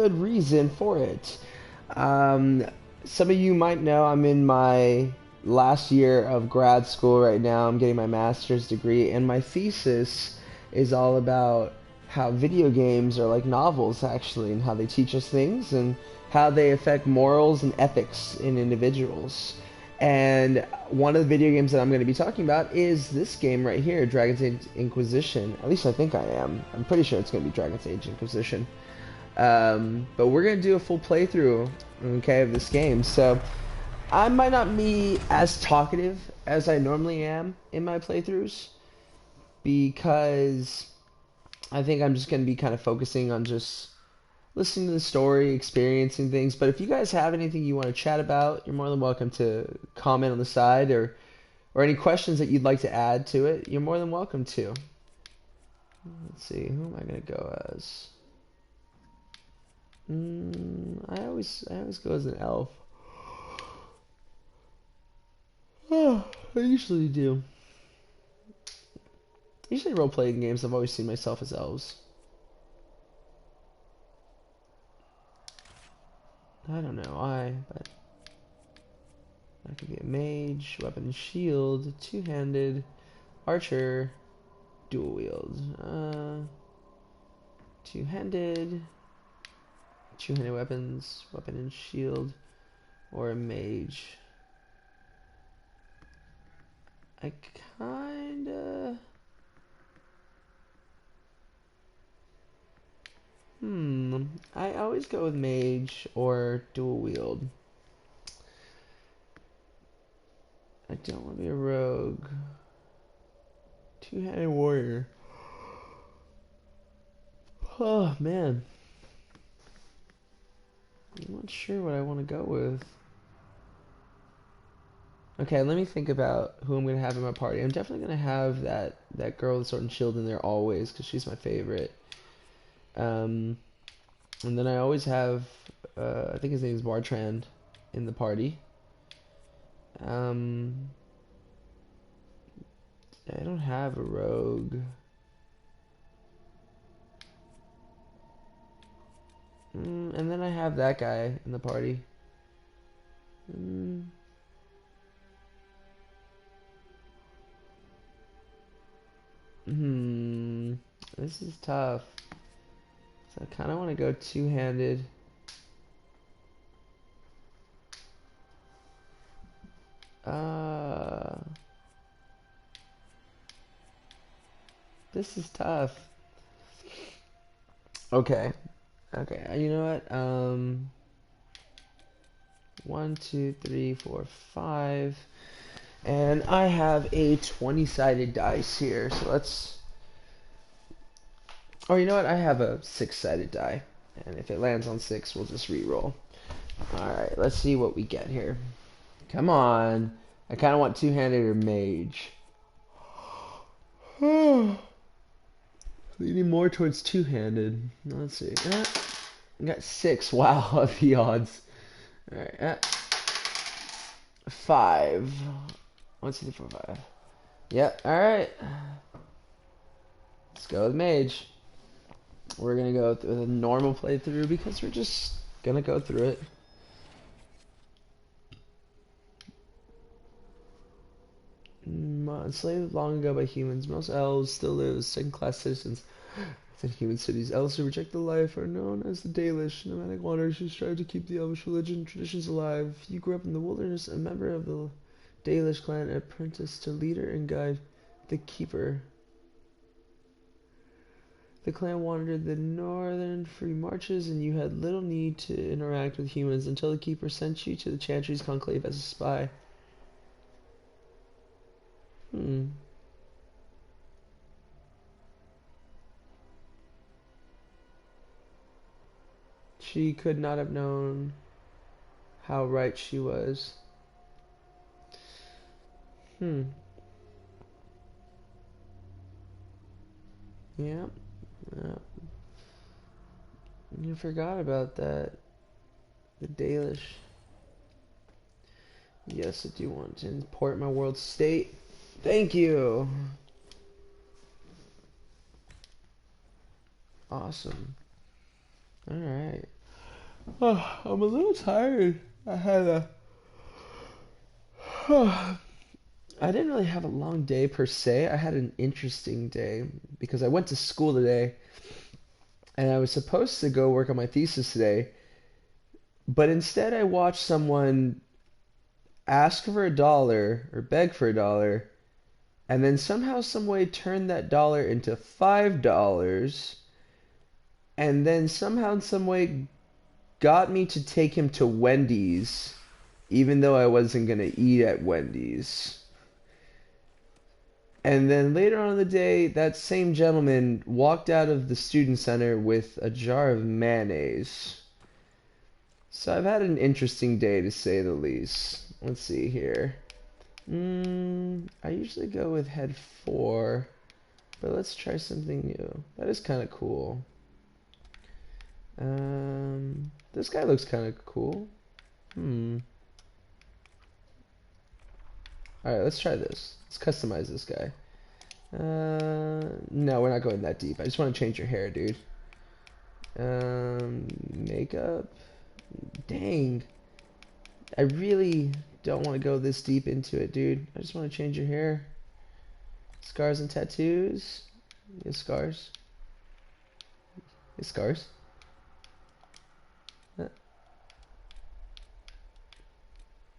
good reason for it. Um, some of you might know I'm in my last year of grad school right now. I'm getting my master's degree, and my thesis is all about how video games are like novels, actually, and how they teach us things and how they affect morals and ethics in individuals. And one of the video games that I'm going to be talking about is this game right here, Dragon's Age Inquisition. At least I think I am. I'm pretty sure it's going to be Dragon's Age Inquisition. But we're going to do a full playthrough, okay, of this game. So I might not be as talkative as I normally am in my playthroughs because I think I'm just going to be kind of focusing on just listening to the story, experiencing things. But if you guys have anything you want to chat about, you're more than welcome to comment on the side or any questions that you'd like to add to it. You're more than welcome to. Let's see, who am I going to go as? I always go as an elf. Oh, I usually do. Usually role-playing games, I've always seen myself as elves. I don't know why, but I could be a mage, weapon and shield, two-handed, archer, dual wield. Two-handed, two-handed weapons, weapon and shield, or a mage. I kinda... I always go with mage or dual wield. I don't want to be a rogue. Two-handed warrior. Oh, man. I'm not sure what I want to go with. Okay, let me think about who I'm going to have in my party. I'm definitely going to have that girl with sword and shield in there always, because she's my favorite. And then I always have, I think his name is Bartrand in the party. I don't have a rogue. And then I have that guy in the party. This is tough. So I kind of want to go two-handed. This is tough. Okay. Okay, you know what? 1, 2, 3, 4, 5. And I have a 20-sided dice here, so let's... Oh, you know what? I have a 6-sided die. And if it lands on 6, we'll just re-roll. Alright, let's see what we get here. Come on. I kind of want two-handed or mage. Leaning more towards two-handed. Let's see. I got 6. Wow, the odds. Alright. 5. 1, 2, 3, 4, 5. Yep, alright. Let's go with mage. We're gonna go with a normal playthrough because we're just gonna go through it. Enslaved long ago by humans, most elves still live as second-class citizens within human cities. Elves who reject the life are known as the Dalish, nomadic wanderers who strive to keep the elvish religion and traditions alive. You grew up in the wilderness, a member of the Dalish clan, and apprenticed to leader and guide the Keeper. The clan wandered the northern free marches, and you had little need to interact with humans until the Keeper sent you to the Chantry's conclave as a spy. She could not have known how right she was. Yeah. Yeah. You forgot about that. The Dalish. Yes, I do want to import my world state. Thank you. Awesome. Alright. I'm a little tired. I had a I didn't really have a long day per se. I had an interesting day because I went to school today and I was supposed to go work on my thesis today, but instead I watched someone ask for $1 or beg for $1 and then somehow some way turn that dollar into $5 and then somehow in some way got me to take him to Wendy's even though I wasn't going to eat at Wendy's. And then later on in the day, that same gentleman walked out of the student center with a jar of mayonnaise. So I've had an interesting day to say the least. Let's see here. I usually go with head 4, but let's try something new. That is kind of cool. This guy looks kind of cool. Alright, let's try this. Let's customize this guy. No, we're not going that deep. I just want to change your hair, dude. Makeup. Dang. I really don't want to go this deep into it, dude. I just want to change your hair. Scars and tattoos. You have scars. You have scars.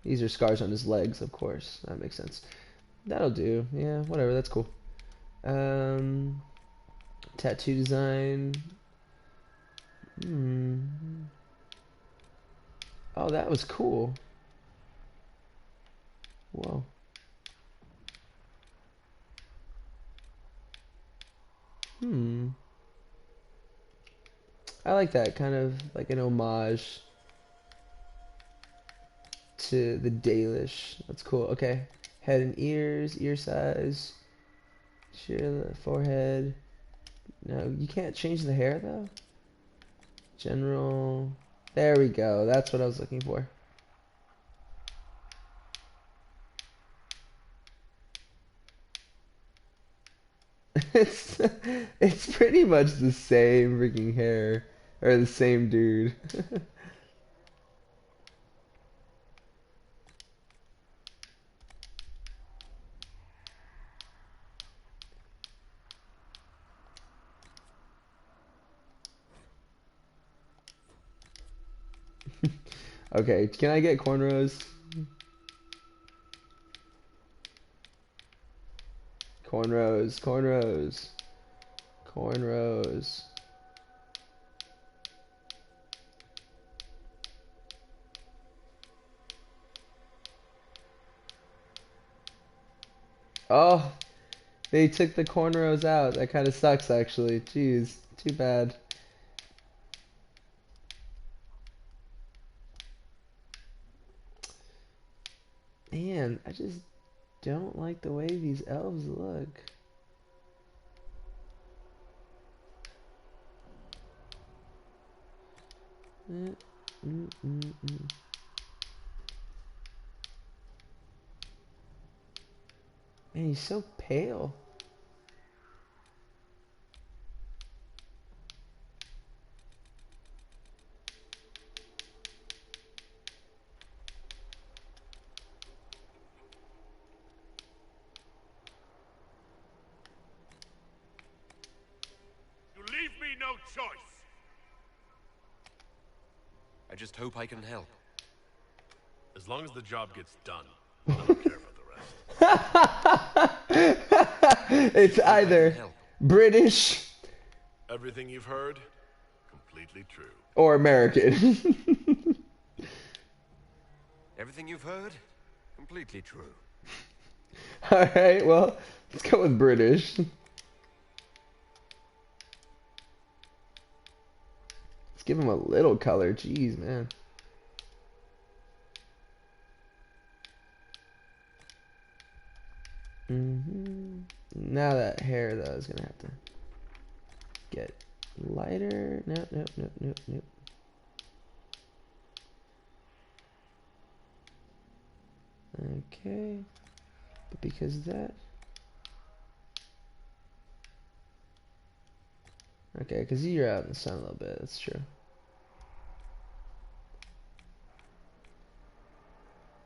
These are scars on his legs, of course. That makes sense. That'll do. Yeah, whatever. That's cool. Tattoo design. Oh, that was cool. Whoa. I like that, kind of like an homage to the Dalish. That's cool. Okay. Head and ears, ear size. Shear the forehead. No, you can't change the hair though. General. There we go. That's what I was looking for. It's it's pretty much the same freaking hair or the same dude. Okay, can I get cornrows? Cornrows, cornrows, cornrows. Oh, they took the cornrows out. That kind of sucks, actually. Jeez, too bad. Man, I just don't like the way these elves look. Man, he's so pale. You leave me no choice. I just hope I can help. As long as the job gets done, I don't care about the rest. It's either British Everything you've heard, completely true. or American. Everything you've heard? Completely true. Alright, well, let's go with British. Let's give him a little color. Jeez, man. Now that hair, though, is gonna have to get lighter. Nope, nope, nope, nope, nope. Okay. But because of that... Okay, because you're out in the sun a little bit, that's true.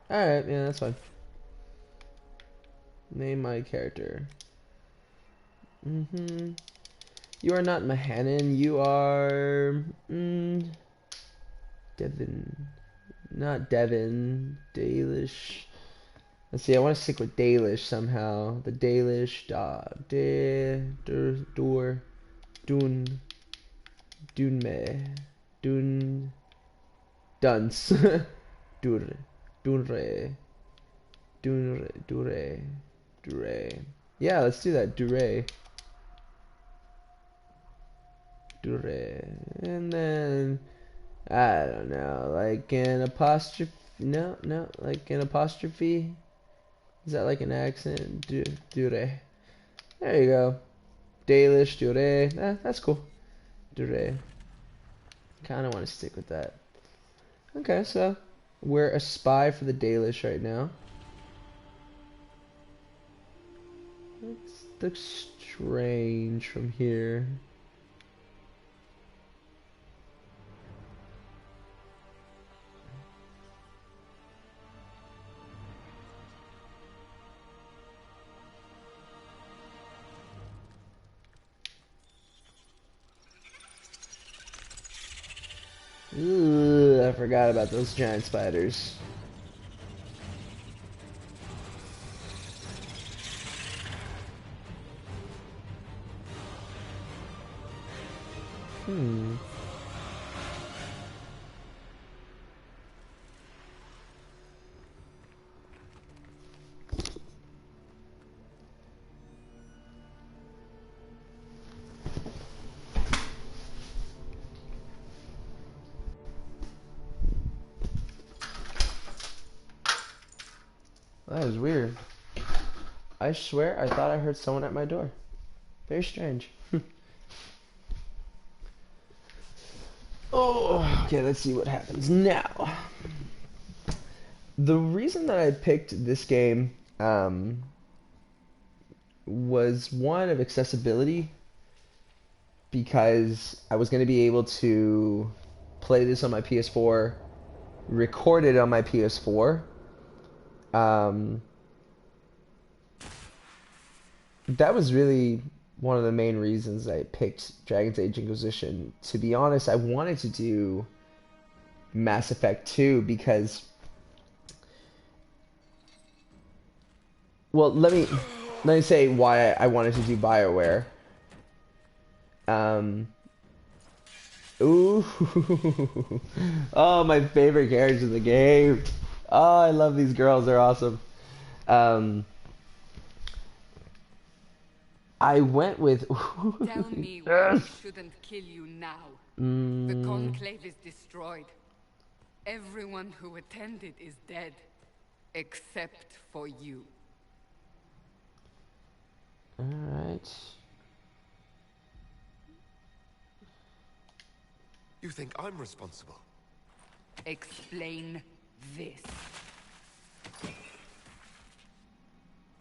Alright, yeah, that's fine. Name my character. You are not Mahanan, you are... Devin. Not Devin. Dalish. Let's see, I want to stick with Dalish somehow. The Dalish dog. Door. Dun. Dunme. Dun. Dunce. Dur. Dunre. Dunre. Dure. Dure. Yeah, let's do that. Dure. Dure. And then... I don't know, like an apostrophe? No, no, like an apostrophe? Is that like an accent? Dure. There you go. Dalish, dure. That's cool. Dure. Kind of want to stick with that. Okay, so we're a spy for the Dalish right now. It looks strange from here. Ooh, I forgot about those giant spiders. That is weird. I swear I thought I heard someone at my door. Very strange. Oh, okay, let's see what happens now. The reason that I picked this game was one of accessibility, because I was going to be able to play this on my PS4, record it on my PS4. That was really one of the main reasons I picked Dragon's Age Inquisition. To be honest, I wanted to do Mass Effect 2 because... Well, let me say why I wanted to do BioWare. Ooh. Oh, my favorite characters in the game. Oh, I love these girls. They're awesome. I went with... Tell me why we shouldn't kill you now. The Conclave is destroyed. Everyone who attended is dead. Except for you. Alright. You think I'm responsible? Explain this.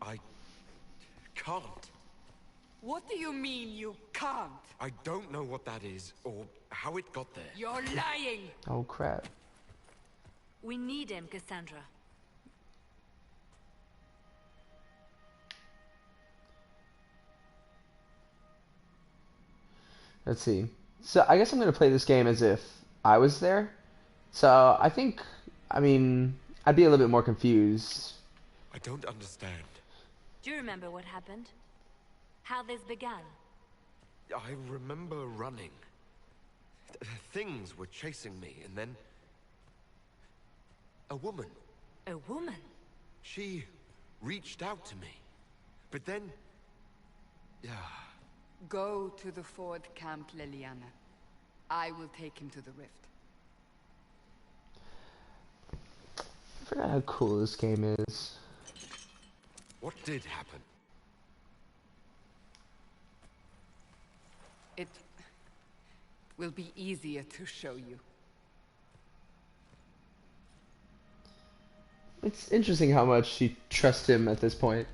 I can't. What do you mean you can't? I don't know what that is, or how it got there. You're lying! Oh, crap. We need him, Cassandra. Let's see. So I guess I'm going to play this game as if I was there. So I think, I mean, I'd be a little bit more confused. I don't understand. Do you remember what happened? How this began? I remember running. Things were chasing me, and then... a woman. A woman? She reached out to me. But then... Go to the Ford camp, Liliana. I will take him to the rift. I forgot how cool this game is. What did happen? It will be easier to show you. It's interesting how much she trusts him at this point.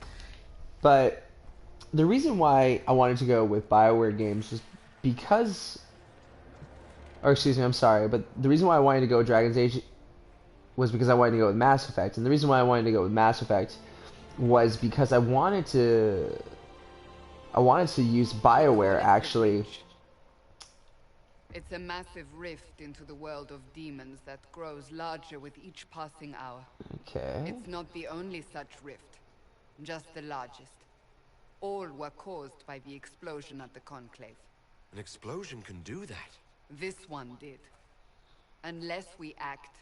But the reason why I wanted to go with BioWare games was because... Or excuse me, I'm sorry, but the reason why I wanted to go with Dragon's Age was because I wanted to go with Mass Effect, and the reason why I wanted to go with Mass Effect was because I wanted to use BioWare actually. It's a massive rift into the world of demons that grows larger with each passing hour. Okay. It's not the only such rift, just the largest. All were caused by the explosion at the Conclave. An explosion can do that. This one did. Unless we act,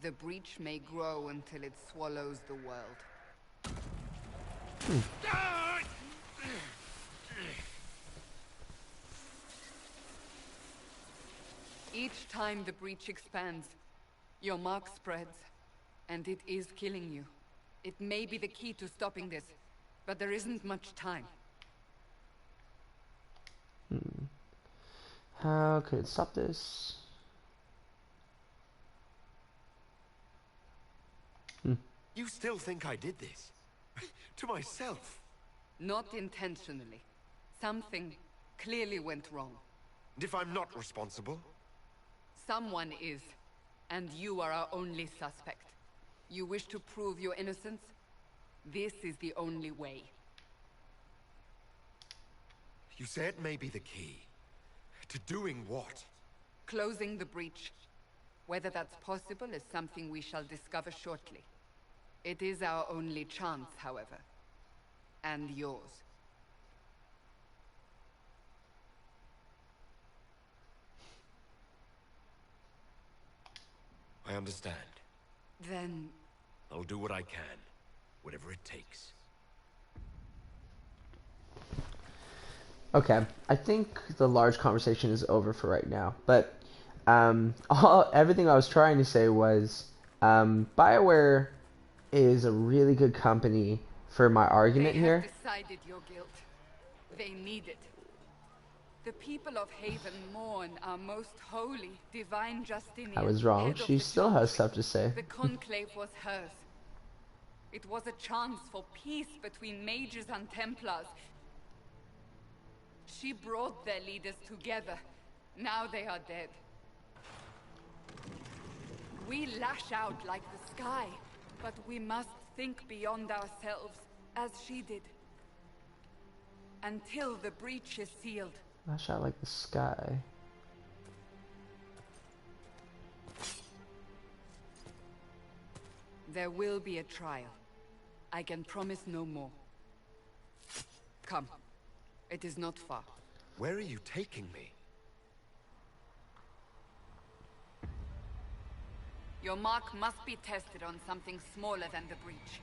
the breach may grow until it swallows the world. Each time the breach expands, your mark spreads, and it is killing you. It may be the key to stopping this, but there isn't much time. How could it stop this? You still think I did this? To myself? Not intentionally. Something clearly went wrong. And if I'm not responsible? Someone is, and you are our only suspect. You wish to prove your innocence? This is the only way. You say it may be the key. To doing what? Closing the breach. Whether that's possible is something we shall discover shortly. It is our only chance, however. And yours. I understand. Then... I'll do what I can. Whatever it takes. Okay, I think the large conversation is over for right now. But everything I was trying to say was BioWare is a really good company for my argument here. They have decided your guilt. They need it. The people of Haven mourn our most holy, divine Justinian. I was wrong. head of She the still church. has stuff to say. The Conclave was hers. It was a chance for peace between mages and Templars. She brought their leaders together. Now they are dead. We lash out like the sky, but we must think beyond ourselves, as she did. Until the breach is sealed. Lash out like the sky. There will be a trial. I can promise no more. Come. It is not far. Where are you taking me? Your mark must be tested on something smaller than the breach.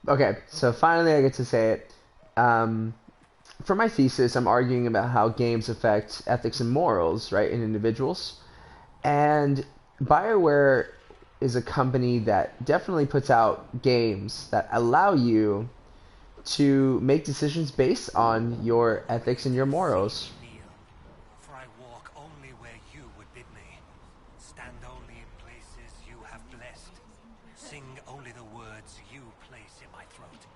Okay, so finally I get to say it. For my thesis, I'm arguing about how games affect ethics and morals, right, in individuals. And BioWare is a company that definitely puts out games that allow you to make decisions based on your ethics and your morals. For I walk only where you would bid me, stand only in places you have blessed, sing only the words you place in my throat.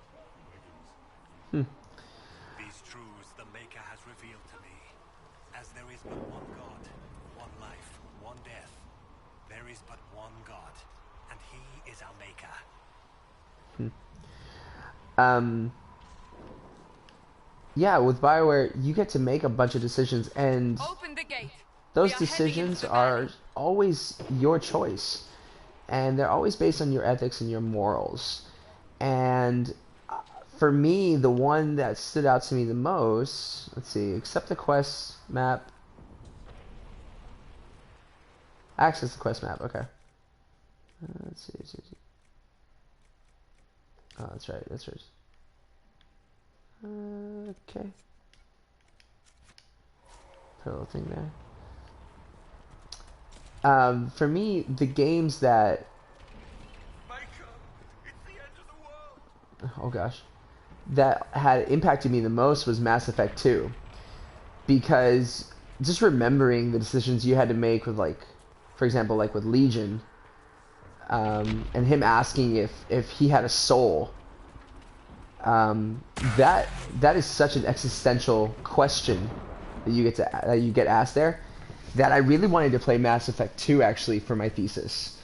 These truths the Maker has revealed to me, as there is but one God, one life, one death. There is but one God, and He is our Maker. Yeah, with BioWare, you get to make a bunch of decisions, and Open the gate. those We are heading decisions into the are valley. always your choice, and they're always based on your ethics and your morals. And for me, the one that stood out to me the most, let's see, accept the quest map. Access the quest map, okay. Let's see. Oh, that's right, that's right. Okay. Put a little thing there. For me, the games that... Maker, it's the end of the world. Oh gosh. That had impacted me the most was Mass Effect 2. Because just remembering the decisions you had to make with, like, for example, like with Legion, and him asking if he had a soul. That is such an existential question that you get asked there, that I really wanted to play Mass Effect 2 actually for my thesis.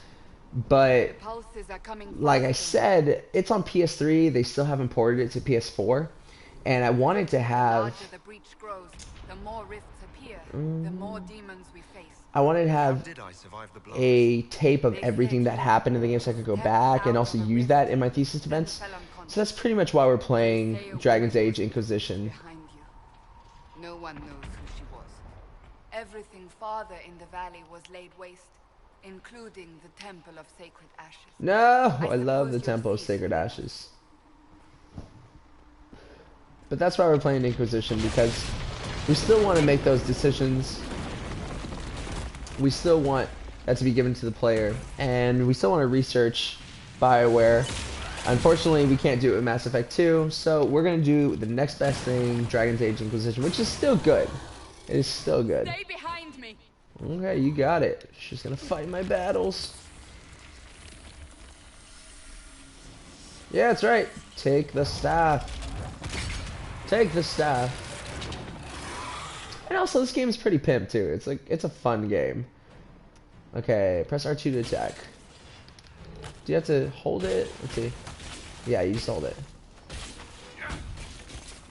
But Pulses are coming like I faster. said, it's on PS3. They still haven't ported it to PS4. And I wanted to The have larger the breach grows, the more rifts appear, the more demons we face. I wanted to How have did I survive the blast? a tape of They everything said that you happened in the game so I could go stepped back and out also of a use rift, that in my thesis then defense. fell unconscious. So that's pretty much why we're They playing say a Dragon's woman Age was Inquisition. behind you. No one knows who she was. Everything farther in the valley was laid waste, including the Temple of Sacred Ashes. No, I love suppose the you're Temple of thief. Sacred Ashes. But that's why we're playing Inquisition, because we still want to make those decisions. We still want that to be given to the player, and we still want to research BioWare. Unfortunately, we can't do it with Mass Effect 2, so we're going to do the next best thing, Dragon's Age Inquisition, which is still good. It is still good. Stay behind me. Okay, you got it. She's going to fight my battles. Yeah, that's right. Take the staff. Take the staff. And also, this game is pretty pimp too. It's like, it's a fun game. Okay, press R2 to attack. Do you have to hold it? Let's see. Yeah, you just hold it.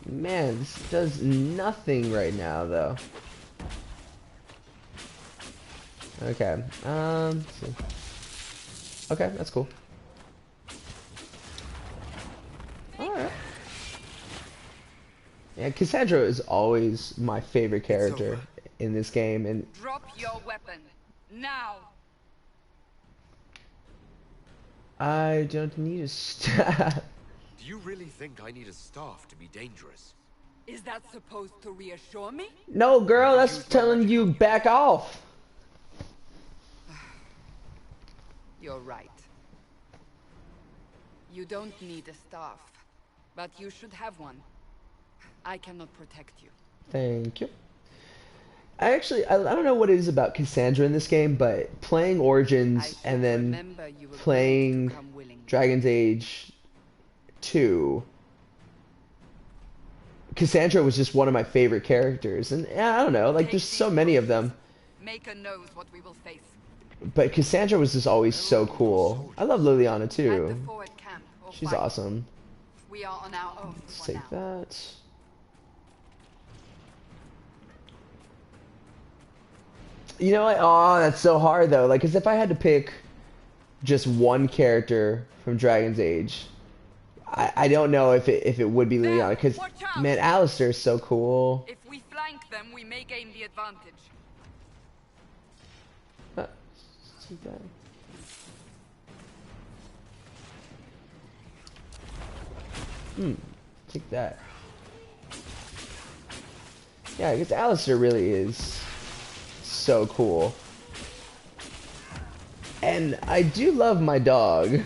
Man, this does nothing right now, though. Okay, let's see. Okay, that's cool. Alright. Yeah, Cassandra is always my favorite character in this game, and Drop your weapon. Now. I don't need a staff. Do you really think I need a staff to be dangerous? Is that supposed to reassure me? No, girl, that's telling you back off. You're right. You don't need a staff, but you should have one. I cannot protect you. Thank you. I don't know what it is about Cassandra in this game, but playing Origins I and should then remember you agreed playing to come willingly. Dragon's Age 2, Cassandra was just one of my favorite characters. And yeah, I don't know, like there's so many of them. Maker knows what we will face. But Cassandra was just always so cool. I love Liliana At the too. forward camp or She's fight. awesome. We are on our own Let's for take now. that. You know what? Oh, that's so hard though. Like, cause if I had to pick just one character from Dragon's Age, I don't know if it would be Liliana. Cause watch out! man, Alistair is so cool. If we flank them, we may gain the advantage. Let's take that. Take that. Yeah, because Alistair really is so cool. And I do love my dog.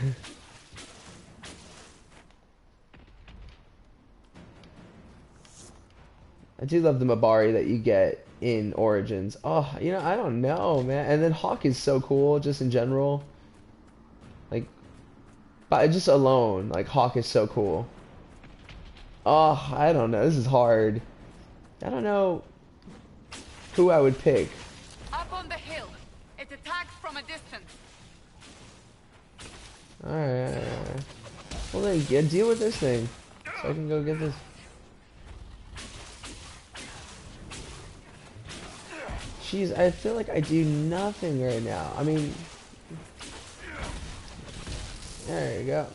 I do love the Mabari that you get in Origins. Oh, you know, I don't know, man. And then Hawk is so cool, just in general. Like, but just alone, like, Hawk is so cool. Oh, I don't know. This is hard. I don't know who I would pick. Up on the hill. It attacks from a distance. Alright. Well then, deal with this thing. So I can go get this. Jeez, I feel like I do nothing right now. I mean... There you go.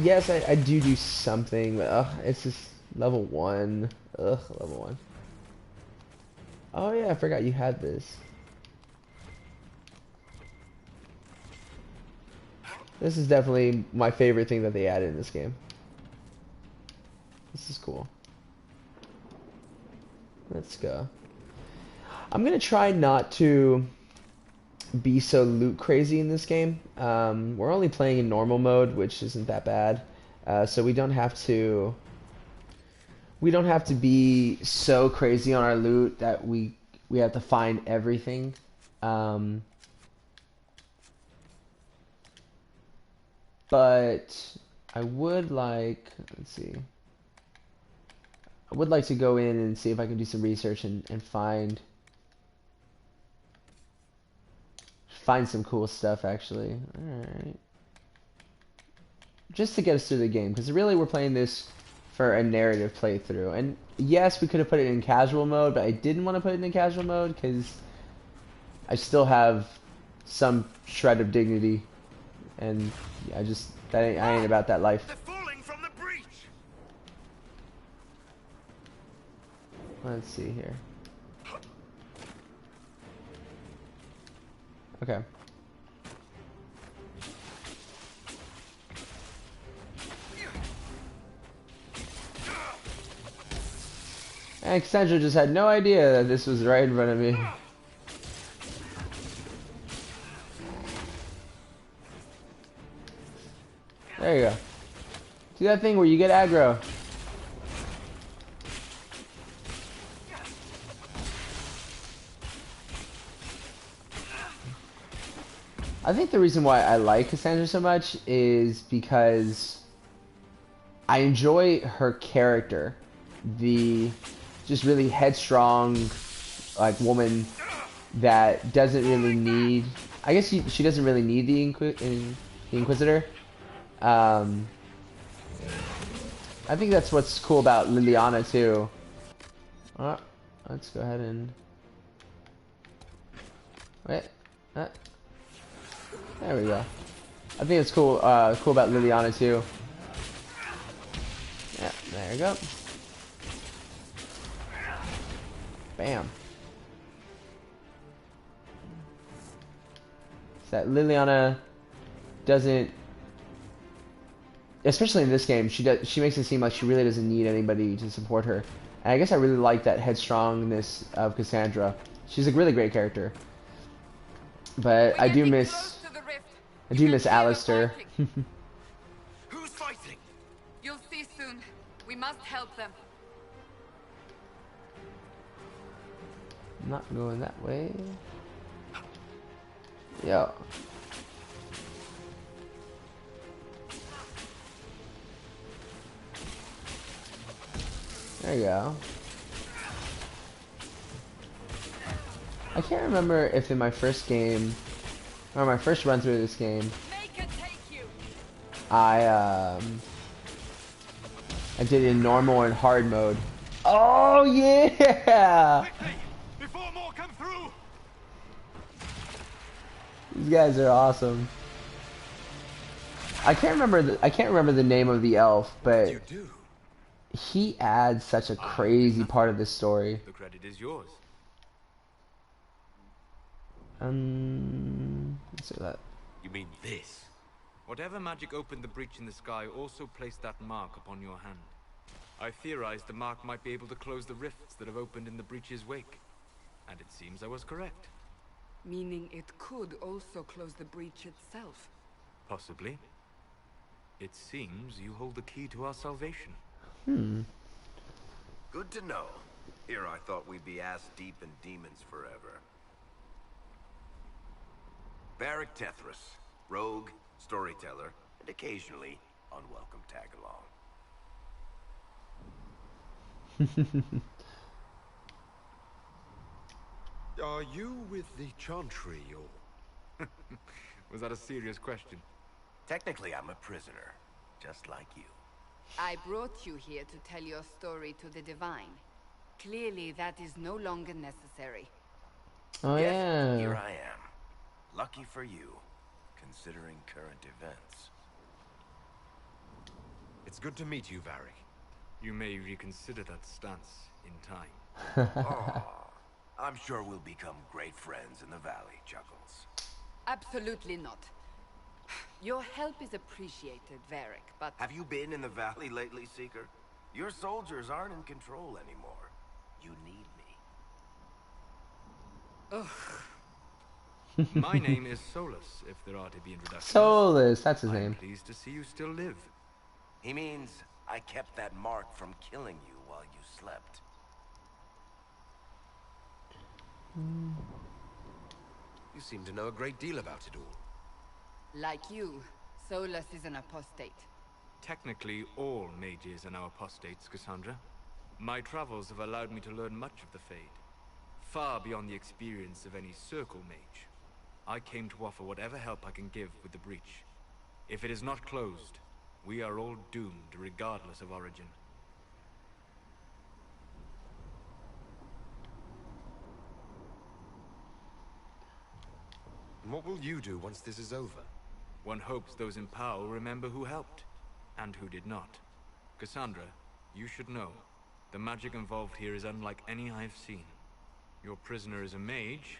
Yes, I do something, but it's just level 1. Ugh, level 1. Oh yeah, I forgot you had this. This is definitely my favorite thing that they added in this game. This is cool. Let's go. I'm gonna try not to be so loot crazy in this game. We're only playing in normal mode, which isn't that bad. So we don't have to be so crazy on our loot that we have to find everything. But I would like, let's see. I would like to go in and see if I can do some research and find some cool stuff actually. Alright. Just to get us through the game, because really we're playing this for a narrative playthrough. And yes, we could have put it in casual mode, but I didn't want to put it in casual mode because I still have some shred of dignity, and I ain't about that life. They're falling from the breach. Let's see here. Okay. And Cassandra just had no idea that this was right in front of me. There you go. Do that thing where you get aggro. I think the reason why I like Cassandra so much is because I enjoy her character. The just really headstrong, like, woman that doesn't really need. I guess she doesn't really need the Inquisitor. I think that's what's cool about Liliana too. Let's go ahead and wait. There we go. I think it's cool. Cool about Liliana too. Yeah, there you go. Bam. So that Liliana doesn't, especially in this game, she makes it seem like she really doesn't need anybody to support her. And I guess I really like that headstrongness of Cassandra. She's a really great character. But I do miss Alistair. Who's fighting? You'll see soon. We must help them. I'm not going that way. Yo. There you go. I can't remember if in my first game, or my first run through this game, I did it in normal and hard mode. Oh yeah! Before more come through. These guys are awesome. I can't remember the name of the elf, but You do. he adds such a crazy part of this story. The credit is yours. Let's do that. You mean this? Whatever magic opened the breach in the sky also placed that mark upon your hand. I theorized the mark might be able to close the rifts that have opened in the breach's wake. And it seems I was correct. Meaning it could also close the breach itself. Possibly. It seems you hold the key to our salvation. Good to know. Here I thought we'd be ass deep in demons forever. Varric Tethras, rogue, storyteller, and occasionally unwelcome tag-along. Are you with the Chantry, or? Was that a serious question? Technically, I'm a prisoner, just like you. I brought you here to tell your story to the Divine. Clearly, that is no longer necessary. Oh Yet, yeah. here I am. Lucky for you, considering current events. It's good to meet you, Varric. You may reconsider that stance in time. Aw, I'm sure we'll become great friends in the valley, Chuckles. Absolutely not. Your help is appreciated, Varric, but... Have you been in the valley lately, Seeker? Your soldiers aren't in control anymore. You need me. Ugh. My name is Solus, if there are to be introductions. Solus, that's his I'm name. pleased to see you still live. He means I kept that mark from killing you while you slept. You seem to know a great deal about it all. Like you, Solus is an apostate. Technically, all mages are now apostates, Cassandra. My travels have allowed me to learn much of the Fade, far beyond the experience of any circle mage. I came to offer whatever help I can give with the breach. If it is not closed, we are all doomed regardless of origin. And what will you do once this is over? One hopes those in power will remember who helped, and who did not. Cassandra, you should know, the magic involved here is unlike any I've seen. Your prisoner is a mage,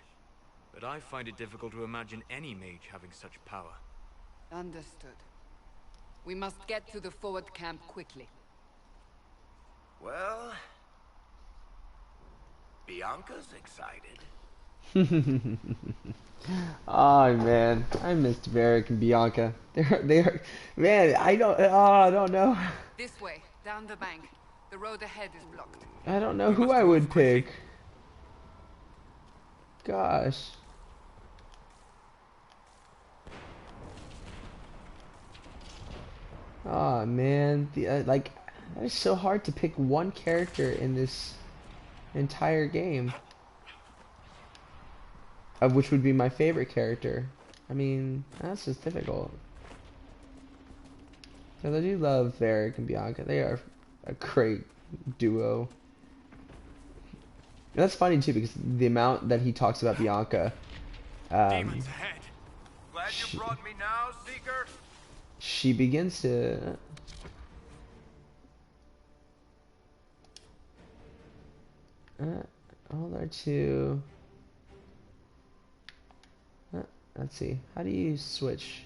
but I find it difficult to imagine any mage having such power. Understood. We must get to the forward camp quickly. Well, Bianca's excited. Oh man, I missed Varric and Bianca. They're, man. I don't know. This way, down the bank. The road ahead is blocked. I don't know who I would pick. Gosh. Oh man, like it's so hard to pick one character in this entire game, of which would be my favorite character. I mean, that's just difficult. Because I do love Varric and Bianca. They are a great duo. And that's funny too, because the amount that he talks about Bianca. Demons ahead. Glad you brought me now, Seeker. She begins to. Hold R2. Let's see. How do you switch?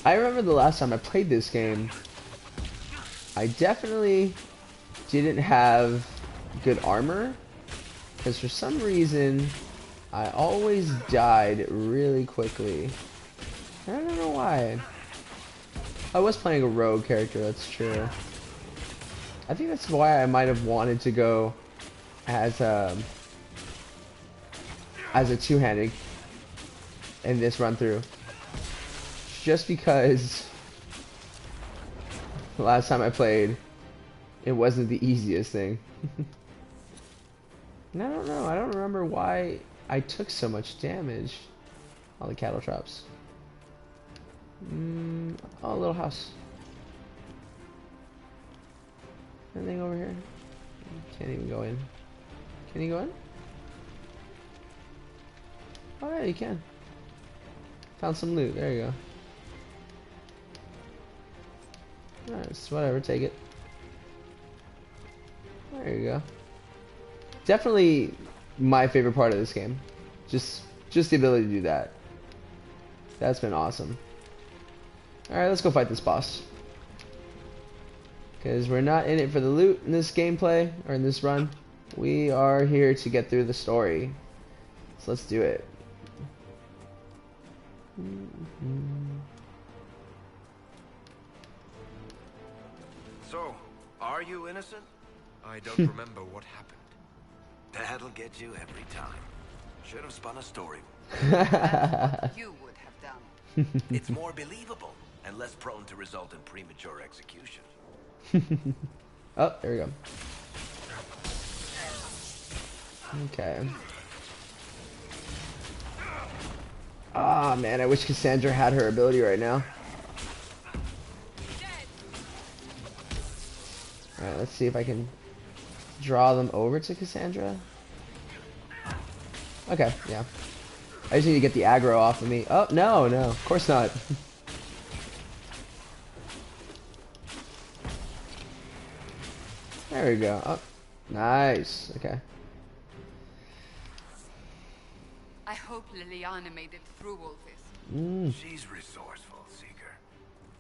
I remember the last time I played this game, I definitely didn't have good armor, because for some reason I always died really quickly. I don't know why. I was playing a rogue character, that's true. I think that's why I might have wanted to go as a two-handed in this run through. Just because the last time I played, it wasn't the easiest thing. And I don't know, I don't remember why I took so much damage. All the cattle traps. Oh, a little house. Anything over here? Can't even go in. Can you go in? Oh yeah, you can. Found some loot, there you go. Alright, so whatever, take it. There you go. Definitely my favorite part of this game. Just the ability to do that. That's been awesome. Alright, let's go fight this boss. Because we're not in it for the loot in this gameplay, or in this run. We are here to get through the story. So let's do it. So, are you innocent? I don't remember what happened. That'll get you every time. Should have spun a story. You would have done. It's more believable and less prone to result in premature execution. Oh, there we go. Okay. Ah, man, I wish Cassandra had her ability right now. Alright, let's see if I can draw them over to Cassandra. Okay, yeah. I just need to get the aggro off of me. Oh, no, of course not. There we go. Oh, nice. Okay. I hope Liliana made it through all this. She's resourceful, Seeker.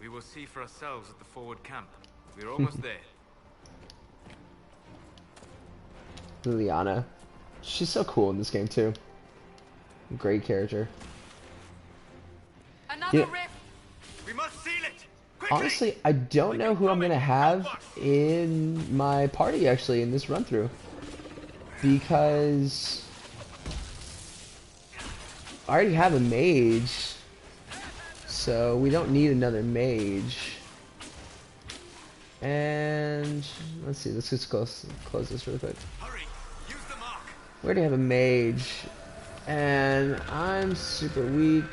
We will see for ourselves at the forward camp. We're almost there. Liliana. She's so cool in this game, too. Great character. Another Yeah. rift. We must seal it! Quickly! Honestly, I don't know who I'm gonna have in my party actually in this run through, because I already have a mage, so we don't need another mage. And let's see, let's just close this really quick. Hurry! Use the mark! We already have a mage, and I'm super weak.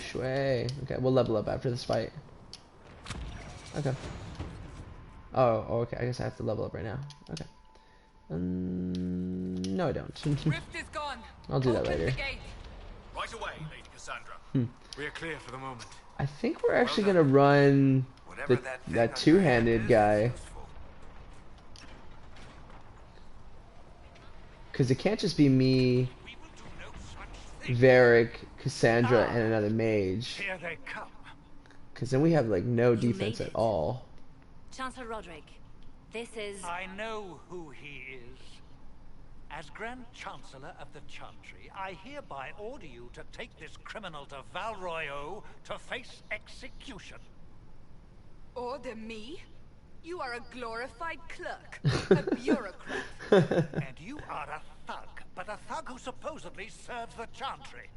Shui. Okay, we'll level up after this fight. Okay. Oh, okay. I guess I have to level up right now. Okay. No, I don't. Rift is gone. I'll do that Open later. the gate. Right away, Lady Cassandra. We are clear for the moment. I think we're actually gonna run Whatever the, thing that on your two-handed hand is guy, useful. because it can't just be me, We will do no such thing. Varric, Cassandra, and another mage. Here they come. Because then we have like no You defense made at it. all. Chancellor Roderick, this is... I know who he is. As Grand Chancellor of the Chantry, I hereby order you to take this criminal to Val Royeaux to face execution. Order me? You are a glorified clerk, a bureaucrat. And you are a thug, but a thug who supposedly serves the Chantry.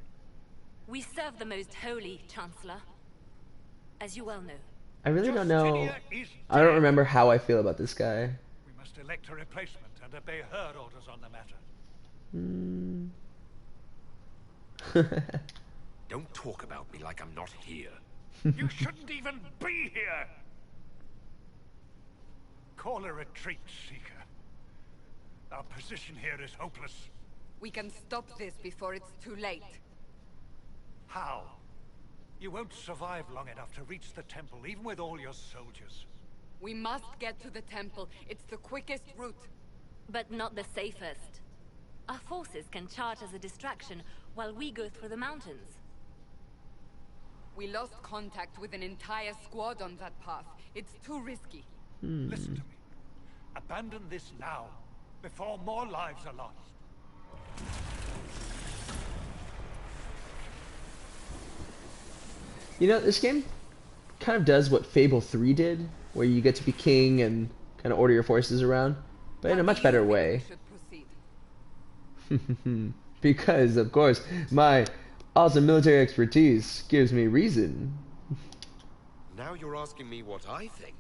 We serve the most holy, Chancellor. As you well know. I really don't know. Justinia is I don't dead. remember how I feel about this guy. We must elect a replacement and obey her orders on the matter. Don't talk about me like I'm not here. You shouldn't even be here! Call a retreat, Seeker. Our position here is hopeless. We can stop this before it's too late. How? You won't survive long enough to reach the temple, even with all your soldiers. We must get to the temple. It's the quickest route. But not the safest. Our forces can charge as a distraction while we go through the mountains. We lost contact with an entire squad on that path. It's too risky. Listen to me. Abandon this now, before more lives are lost. You know, this game kind of does what Fable 3 did, where you get to be king and kind of order your forces around, but in a How much do you better think way. we should proceed? Because, of course, my awesome military expertise gives me reason. Now you're asking me what I think.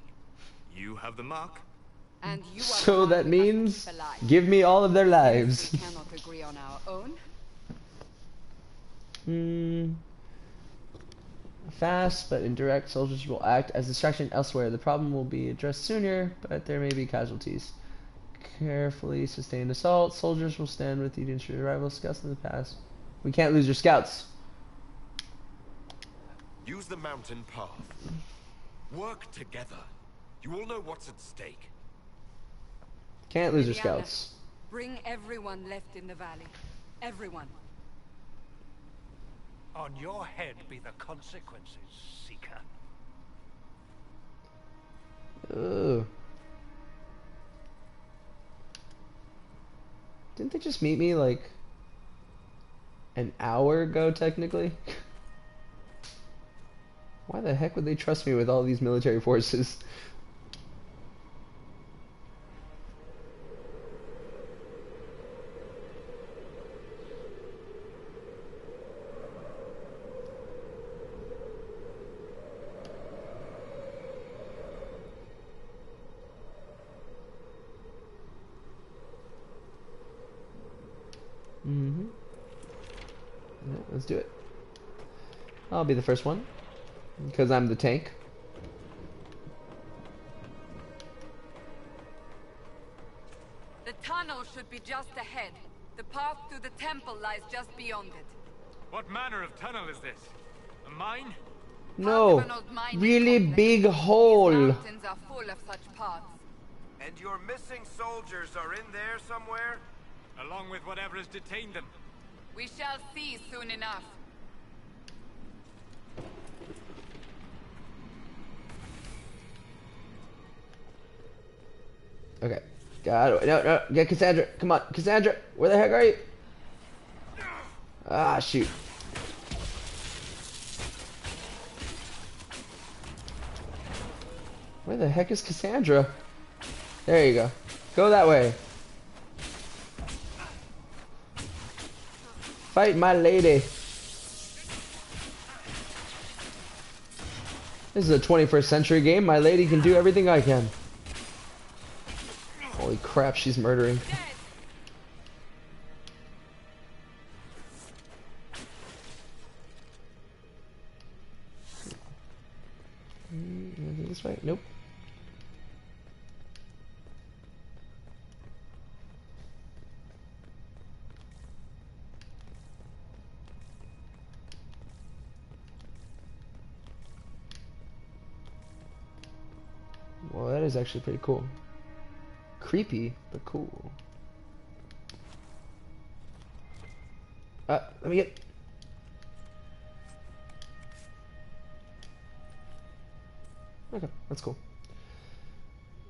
You have the mark. And you are the So one that we must means keep alive. give me all of their lives. We cannot agree on our own. Fast but indirect soldiers will act as distraction elsewhere. The problem will be addressed sooner, but there may be casualties. Carefully sustained assault. Soldiers will stand with you to ensure rival scouts in the past. We can't lose your scouts. Use the mountain path. Work together. You all know what's at stake. Can't lose your Indiana, scouts. Bring everyone left in the valley. Everyone. On your head be the consequences, Seeker. Ugh. Didn't they just meet me like an hour ago, technically? Why the heck would they trust me with all these military forces? Yeah, let's do it. I'll be the first one, because I'm the tank. The tunnel should be just ahead. The path to the temple lies just beyond it. What manner of tunnel is this? A mine? No, Part of an old mining really complex. big These hole. mountains are full of such paths. And your missing soldiers are in there somewhere? Along with whatever has detained them. We shall see soon enough. Okay. God, no, get Cassandra. Come on, Cassandra. Where the heck are you? Ah, shoot. Where the heck is Cassandra? There you go. Go that way. Fight my lady. This is a 21st century game. My lady can do everything I can. Holy crap, she's murdering. This way? Nope. Well, that is actually pretty cool. Creepy, but cool. Let me get... Okay, that's cool.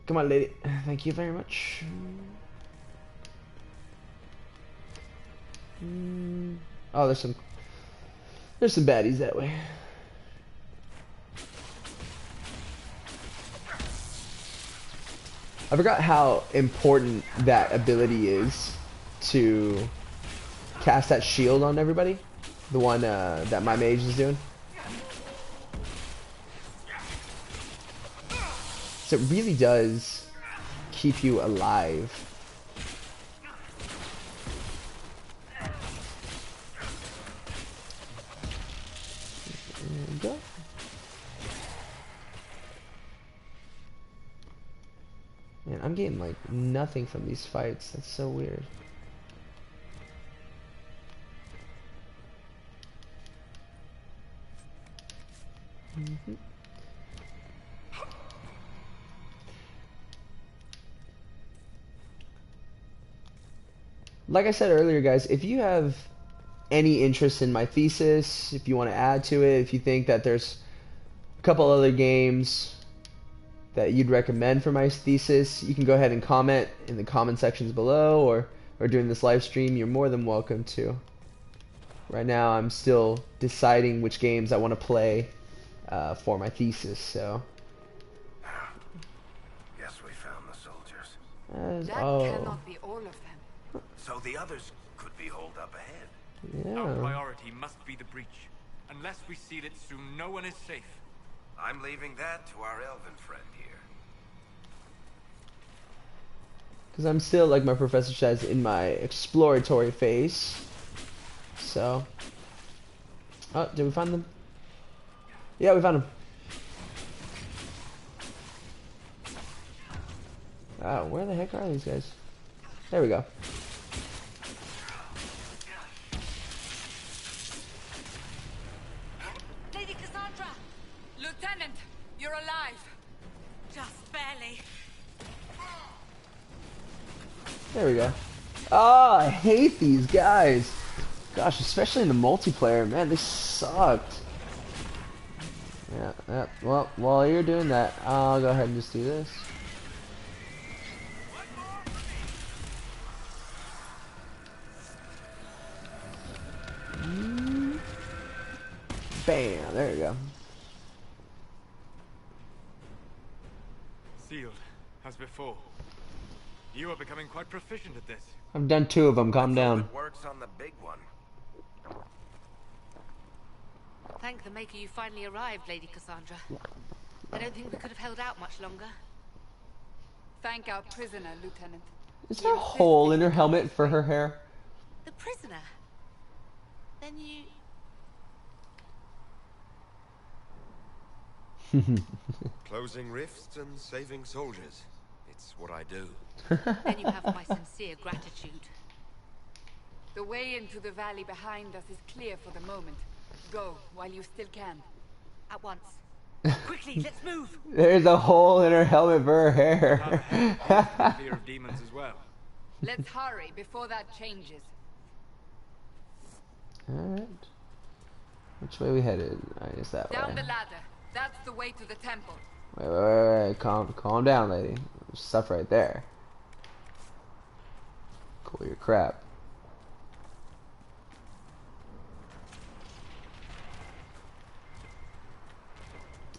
Come on, lady. Thank you very much. Oh, there's some baddies that way. I forgot how important that ability is to cast that shield on everybody. The one that my mage is doing. So it really does keep you alive. There we go. Man, I'm getting like nothing from these fights. That's so weird. Like I said earlier, guys, if you have any interest in my thesis, if you want to add to it, if you think that there's a couple other games that you'd recommend for my thesis, you can go ahead and comment in the comment sections below, or during this live stream. You're more than welcome to. Right now I'm still deciding which games I want to play for my thesis, so. Guess we found the soldiers. That cannot be all of them. So the others could be holed up ahead. Yeah. Our priority must be the breach. Unless we seal it soon, no one is safe. I'm leaving that to our elven friend here. Because I'm still, like my professor says, in my exploratory phase. So. Oh, did we find them? Yeah, we found them. Oh, where the heck are these guys? There we go. Lady Cassandra! Lieutenant, you're alive. Just barely. There we go. Oh, I hate these guys. Gosh, especially in the multiplayer, man, they sucked. Yeah. Well, while you're doing that, I'll go ahead and just do this. Bam, there you go. Sealed, as before. You are becoming quite proficient at this. I've done 2 of them, calm down. It works on the big one. Thank the Maker you finally arrived, Lady Cassandra. I don't think we could have held out much longer. Thank our prisoner, Lieutenant. Is there a hole in her helmet for her hair? The prisoner? Then you... Closing rifts and saving soldiers. It's what I do. Then you have my sincere gratitude. The way into the valley behind us is clear for the moment. Go, while you still can. At once. Quickly, let's move! There's a hole in her helmet for her hair. Fear of demons as well. Let's hurry before that changes. Alright. Which way we headed? I guess that Down way. the ladder. That's the way to the temple. Wait. Calm down, lady. There's stuff right there. Cool your crap.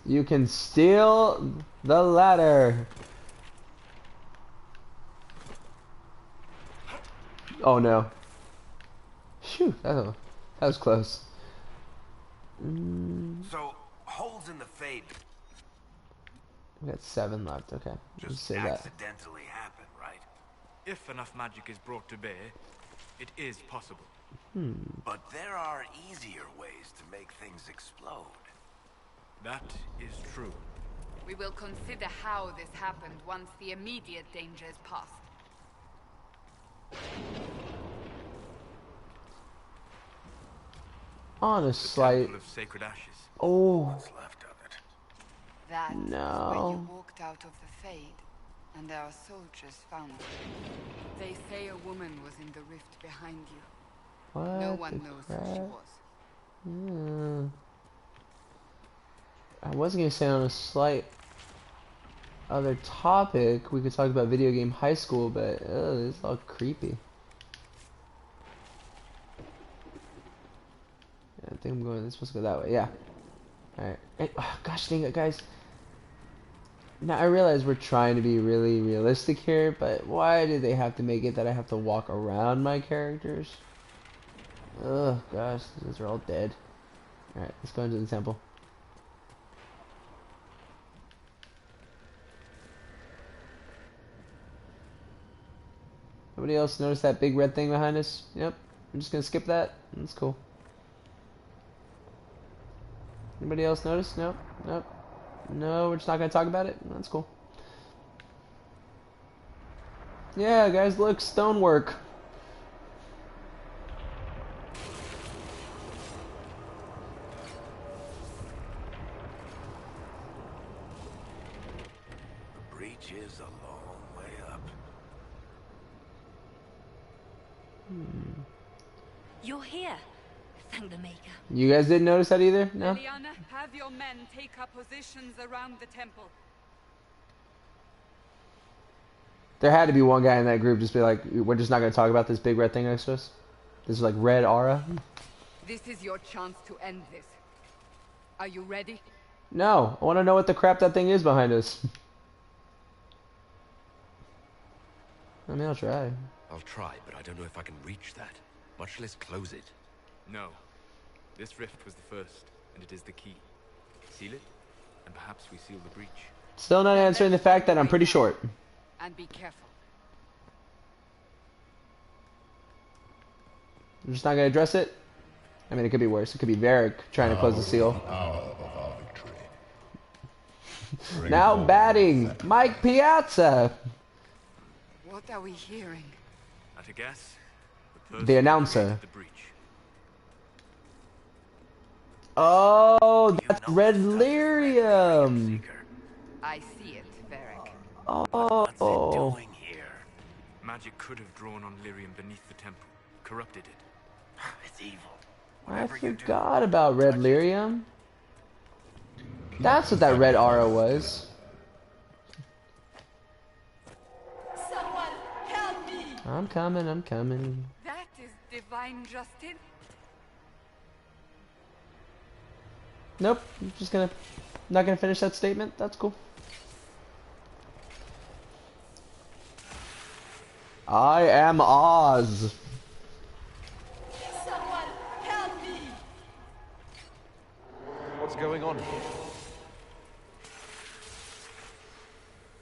You can steal the ladder. Oh no. Phew, that was close. So, holes in the fate We got 7 left, okay. Let's just say that. accidentally happen, right? If enough magic is brought to bear, it is possible. But there are easier ways to make things explode. That is true. We will consider how this happened once the immediate danger is past. On a The slight. Temple of Sacred Ashes. Oh. What's left of it? That is No. where you walked out of the Fade, and our soldiers found you. They say a woman was in the rift behind you. What No one the knows who she crap? was. I was gonna say on a slight other topic, we could talk about video game high school, but it's all creepy. Yeah, I think I'm going. This supposed to go that way. Yeah. All right. Hey, oh, gosh dang it, guys. Now I realize we're trying to be really realistic here, but why did they have to make it that I have to walk around my characters? Oh gosh, these are all dead. All right, let's go into the temple. Nobody else notice that big red thing behind us? Yep. I'm just gonna skip that. That's cool. Anybody else notice? Nope. Nope. No, we're just not gonna talk about it. That's cool. Yeah, guys, look, stonework. The breach is a long way up. You're here. Thank the Maker. You guys didn't notice that either? No? Liliana, have your men take up positions around the temple. There had to be one guy in that group just be like, we're just not gonna talk about this big red thing next to us. This is like red aura. This is your chance to end this. Are you ready? No, I want to know what the crap that thing is behind us. I mean, I'll try. I'll try, but I don't know if I can reach that, much less close it. No. This rift was the first, and it is the key. Seal it, and perhaps we seal the breach. Still not answering the fact that I'm pretty short. And be careful. I'm just not gonna address it. I mean, it could be worse. It could be Varric trying to close the seal. Now batting, Mike Piazza. What are we hearing? At a guess, The announcer. created the breach. Oh, that's red lyrium. I see it, Varric. What's it Oh, doing here? Magic could have drawn on lyrium beneath the temple, corrupted it. It's evil. I Whatever you do, forgot about red lyrium. That's what that red aura was. Someone help me! I'm coming, I'm coming. That is divine justice. Nope, I'm just gonna, not gonna finish that statement. That's cool. I am Oz. Someone help me! What's going on?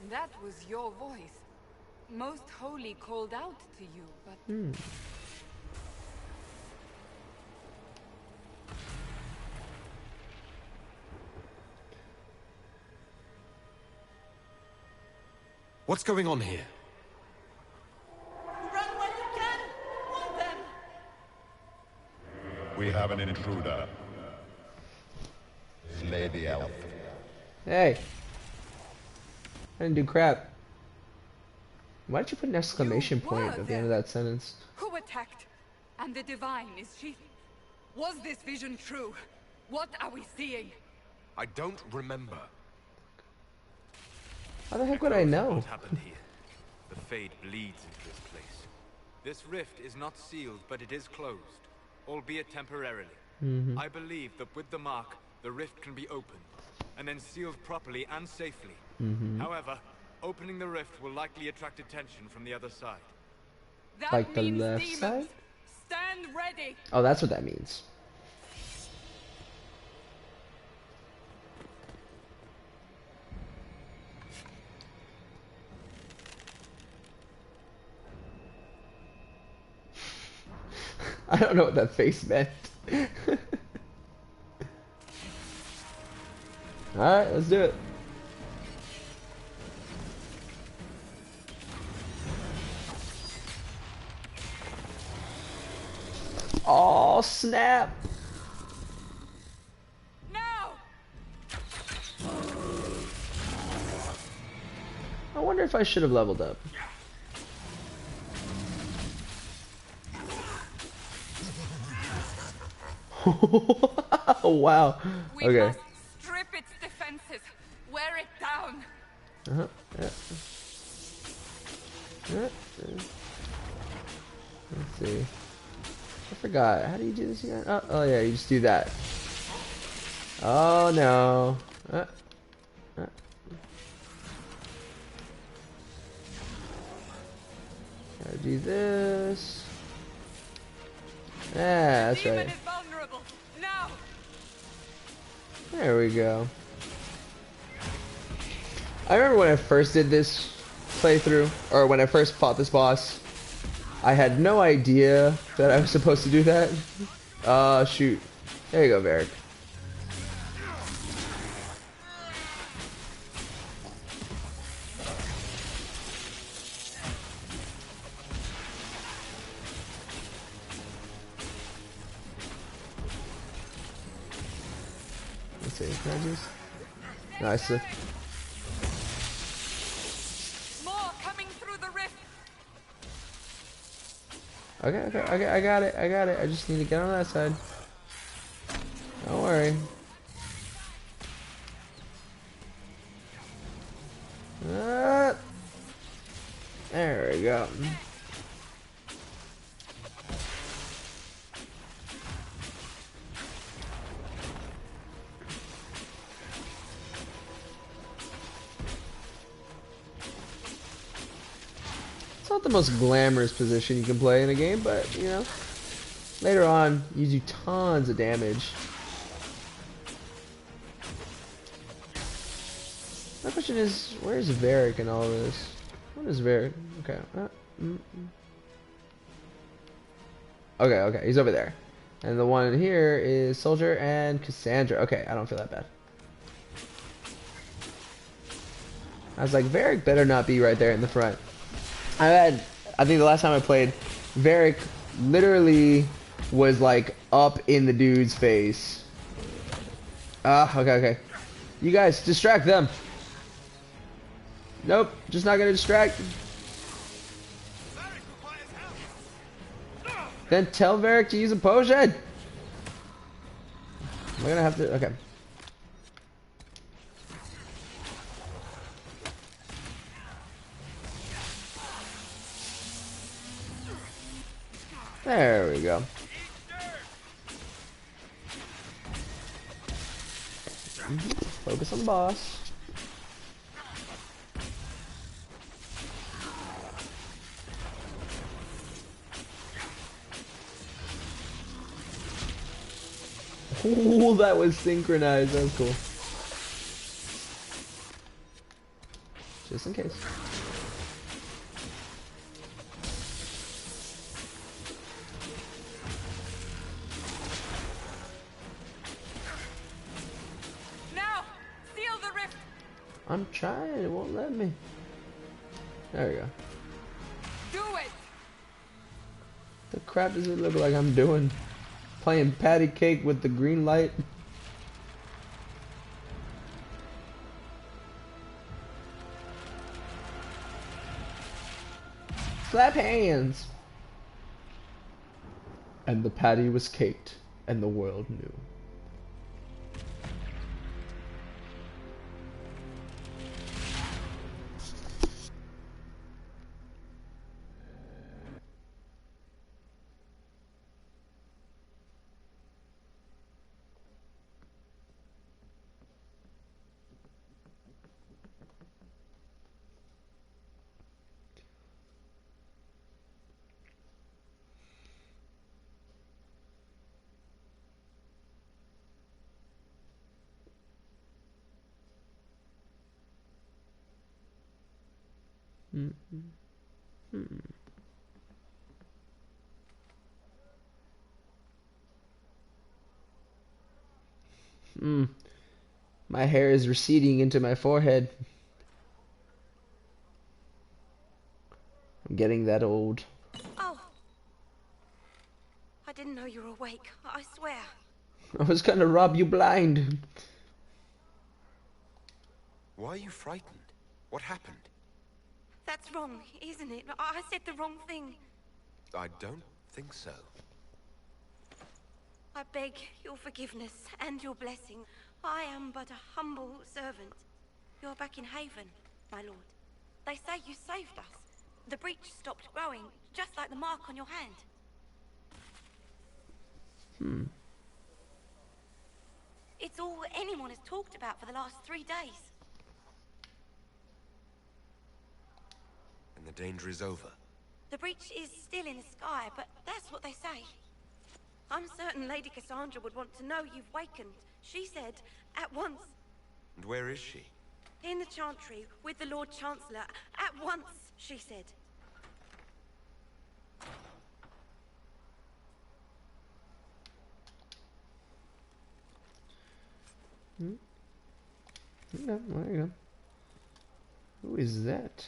That was your voice. Most Holy called out to you, but What's going on here? run when you can! Want them! We have an intruder. Slay the elf. Hey. I didn't do crap. Why did you put an exclamation You point were at the end of there. that sentence? Who attacked? And the divine, is she? Was this vision true? What are we seeing? I don't remember. How the heck would I know? What happened here? The Fade bleeds into this place. This rift is not sealed, but it is closed, albeit temporarily. I believe that with the mark, the rift can be opened. and then sealed properly and safely. Mm-hmm. However, opening the rift will likely attract attention from the other side. That Like the means left demons. side? Stand ready. Oh, that's what that means. I don't know what that face meant. Alright, let's do it. Oh, snap! Now. I wonder if I should have leveled up. Oh, wow. We Okay. must strip its defenses. Wear it down. Uh-huh. Yeah. Yeah. Let's see. I forgot. How do you do this again? Oh yeah, you just do that. Oh no. Gotta do this. Yeah, that's Demon right. is vulnerable. Now. There we go. I remember when I first did this playthrough, or when I first fought this boss, I had no idea that I was supposed to do that. Shoot. There you go, Varric. Let's see, can I just... Nice. More coming through the rift. Okay, I got it, I just need to get on that side. Don't worry. There we go. It's not the most glamorous position you can play in a game, but, you know, later on, you do tons of damage. My question is, where's Varric in all this? What is Varric? Okay. Okay, he's over there. And the one here is Soldier and Cassandra. Okay, I don't feel that bad. I was like, Varric better not be right there in the front. I think the last time I played, Varric literally was like up in the dude's face. Okay. You guys, distract them. Nope, just not gonna distract. Then tell Varric to use a potion. We're gonna have to, okay. There we go. Focus on the boss. Ooh, that was synchronized. That was cool. Just in case. I'm trying, it won't let me. There we go. Do it. The crap does it look like I'm doing? Playing patty cake with the green light? Slap hands! And the patty was caked, and the world knew. Mm, mm, mm. My hair is receding into my forehead. I'm getting that old. Oh. I didn't know you were awake. I swear. I was gonna rob you blind. Why are you frightened? What happened? That's wrong, isn't it? I said the wrong thing. I don't think so. I beg your forgiveness and your blessing. I am but a humble servant. You're back in Haven, my lord. They say you saved us. The breach stopped growing, just like the mark on your hand. It's all anyone has talked about for the last 3 days. And the danger is over. The breach is still in the sky, but that's what they say. I'm certain Lady Cassandra would want to know you've wakened. She said, at once. And where is she? In the Chantry, with the Lord Chancellor. At once, she said. Yeah, there you go. Who is that?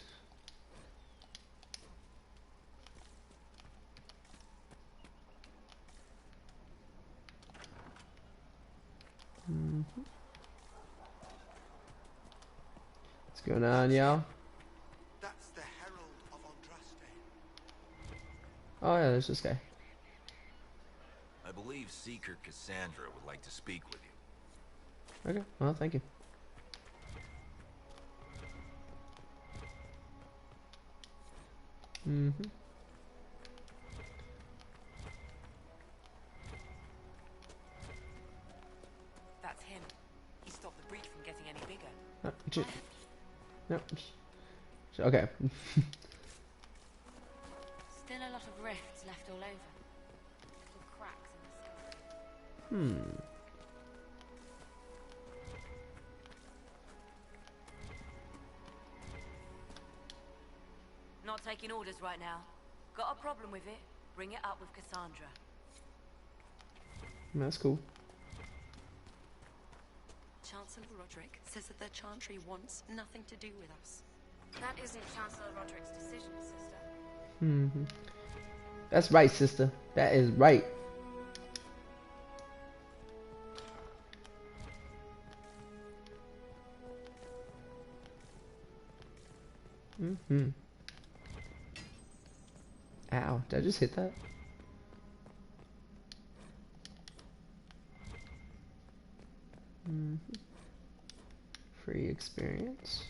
What's going on, y'all? That's the Herald of Andraste. Oh yeah, there's this guy. I believe Seeker Cassandra would like to speak with you. Okay, well, thank you. That's him. He stopped the breach from getting any bigger. No. Okay. Still a lot of rifts left all over. Little cracks in the sky. Not taking orders right now. Got a problem with it? Bring it up with Cassandra. That's cool. Chancellor Roderick says that the Chantry wants nothing to do with us. That isn't Chancellor Roderick's decision, sister. That's right, sister. That is right. Ow, did I just hit that? Free experience.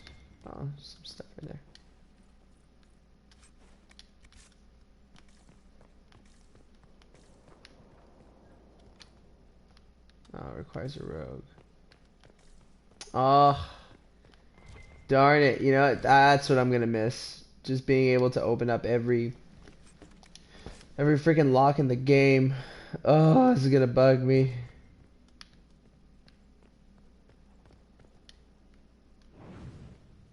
Oh, some stuff right there. Oh, it requires a rogue. Oh, darn it. You know what? That's what I'm gonna miss. Just being able to open up every freaking lock in the game. Oh, this is gonna bug me.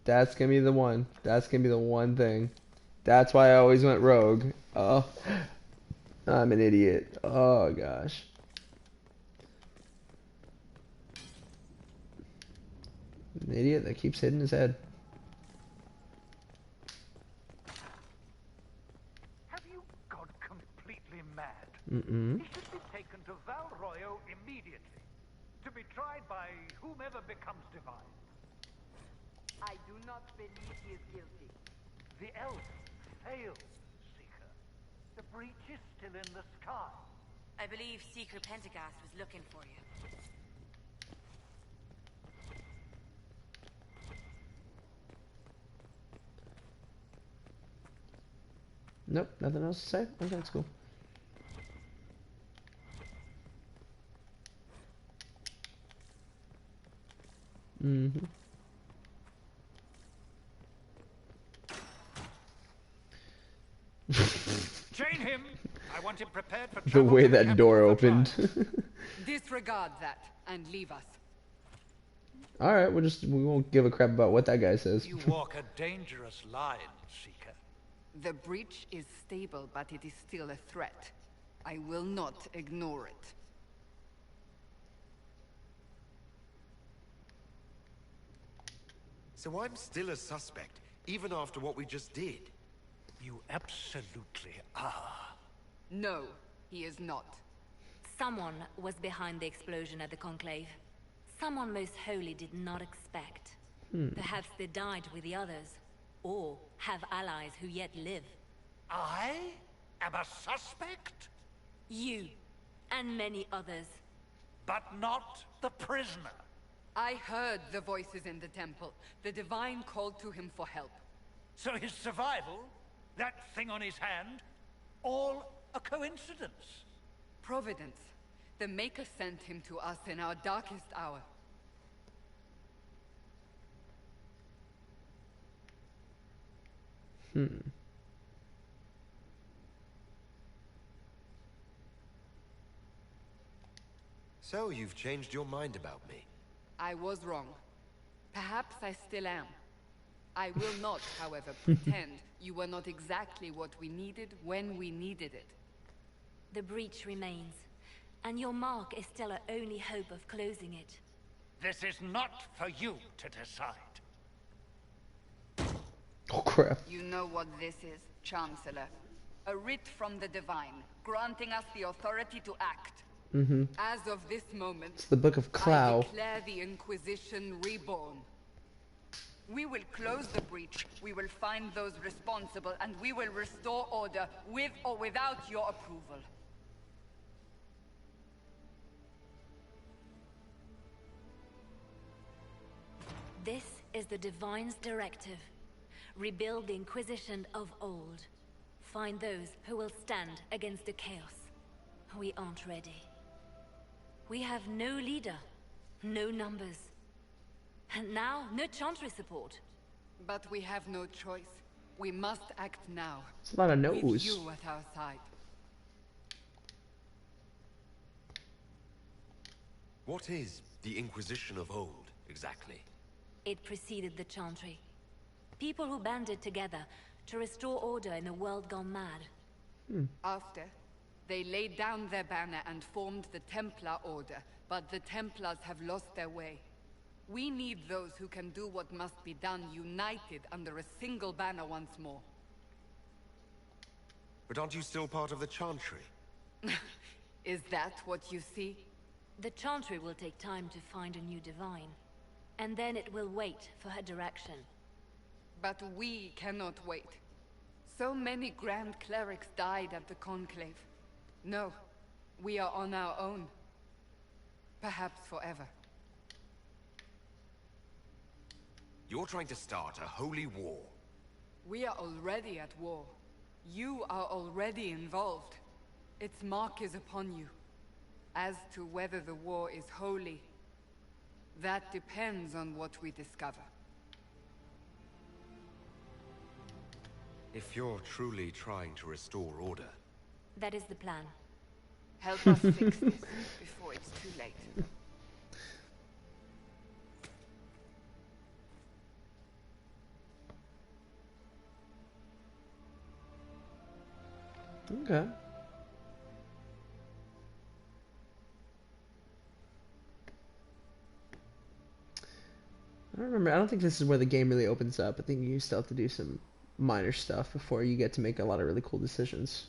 That's gonna be the one. That's gonna be the one thing. That's why I always went rogue. Oh, I'm an idiot. Oh gosh. An idiot that keeps hitting his head. Have you gone completely mad? He should be taken to Val Royo immediately, to be tried by whomever becomes divine. I do not believe he is guilty. The elf failed, Seeker. The breach is still in the sky. I believe Seeker Pentagast was looking for you. Nope, nothing else to say? Okay, that's cool. Chain him! I want him prepared for The travel way to the that door capital of the opened. tribe. Disregard that and leave us. All right, we won't give a crap about what that guy says. You walk a dangerous line, Seeker. The breach is stable, but it is still a threat. I will not ignore it. So I'm still a suspect, even after what we just did? You absolutely are. No, he is not. Someone was behind the explosion at the Conclave. Someone most holy did not expect. Perhaps they died with the others, or have allies who yet live. I am a suspect? You, and many others. But not the prisoner. I heard the voices in the temple. The Divine called to him for help. So his survival, that thing on his hand, all a coincidence? Providence. The Maker sent him to us in our darkest hour. So you've changed your mind about me? I was wrong. Perhaps I still am. I will not, however, pretend you were not exactly what we needed when we needed it. The breach remains, and your mark is still our only hope of closing it. This is not for you to decide. Oh crap. You know what this is, Chancellor. A writ from the Divine, granting us the authority to act. As of this moment, It's the Book of I Clow. declare the Inquisition reborn. We will close the breach, we will find those responsible, and we will restore order with or without your approval. This is the Divine's directive. Rebuild the Inquisition of old. Find those who will stand against the chaos. We aren't ready. We have no leader, no numbers. And now, no Chantry support. But we have no choice. We must act now. It's a lot of With no's. you at our side. What is the Inquisition of old, exactly? It preceded the Chantry. People who banded together to restore order in a world gone mad. After, they laid down their banner and formed the Templar Order, but the Templars have lost their way. We need those who can do what must be done, united under a single banner once more. But aren't you still part of the Chantry? Is that what you see? The Chantry will take time to find a new Divine. And then it will wait for her direction. But we cannot wait. So many Grand Clerics died at the Conclave. No, we are on our own. Perhaps forever. You're trying to start a holy war. We are already at war. You are already involved. Its mark is upon you. As to whether the war is holy, that depends on what we discover. If you're truly trying to restore order... That is the plan. Help us fix this before it's too late. Okay. I don't remember. I don't think this is where the game really opens up. I think you still have to do some minor stuff before you get to make a lot of really cool decisions.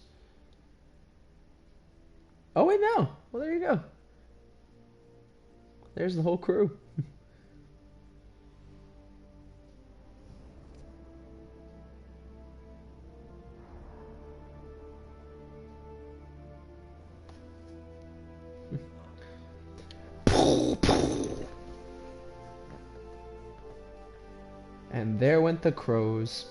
Oh wait, no. Well, there you go. There's the whole crew. And there went the crows.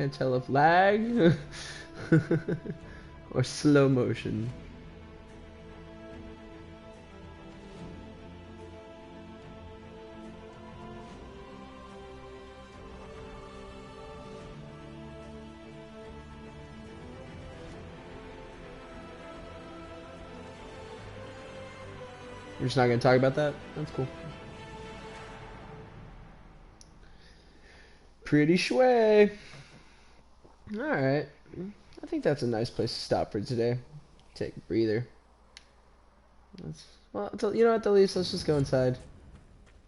Can't tell if lag or slow motion. We're just not going to talk about that? That's cool. Pretty shway. Alright. I think that's a nice place to stop for today. Take a breather. Well, you know what, at least let's just go inside.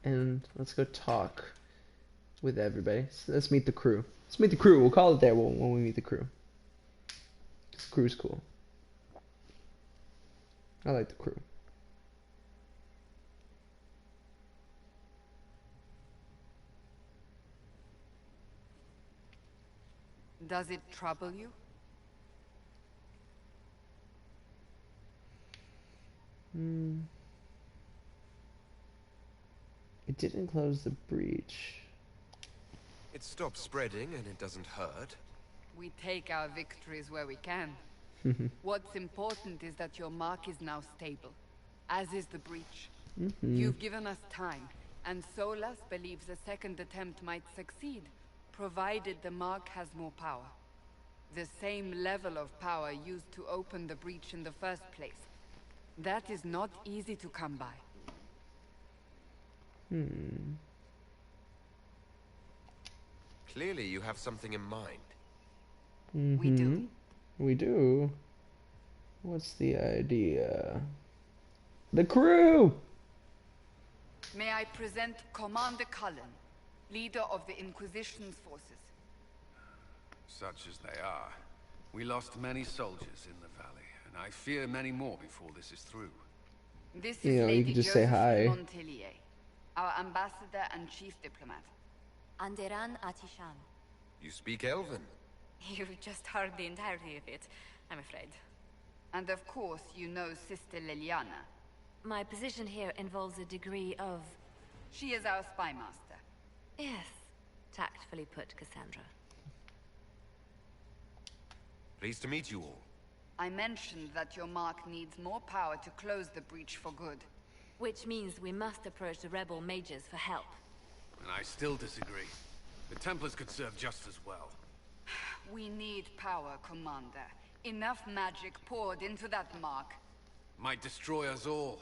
And let's go talk with everybody. So let's meet the crew. Let's meet the crew. We'll call it there when we meet the crew. This crew's cool. I like the crew. Does it trouble you? It didn't close the breach. It stops spreading and it doesn't hurt. We take our victories where we can. What's important is that your mark is now stable, as is the breach. You've given us time, and Solas believes a second attempt might succeed, provided the mark has more power. The same level of power used to open the breach in the first place. That is not easy to come by. Clearly you have something in mind. We do. We do. What's the idea? The crew! May I present Commander Cullen, leader of the Inquisition's forces. Such as they are, we lost many soldiers in the valley, and I fear many more before this is through. This is You Lady can just say hi. Montelier, our ambassador and chief diplomat. Anderan Atishan. You speak Elven. You just heard the entirety of it, I'm afraid. And of course, you know Sister Liliana. My position here involves a degree of... She is our spy master. Yes, tactfully put, Cassandra. Pleased to meet you all. I mentioned that your mark needs more power to close the breach for good. Which means we must approach the rebel mages for help. And I still disagree. The Templars could serve just as well. We need power, Commander. Enough magic poured into that mark. Might destroy us all.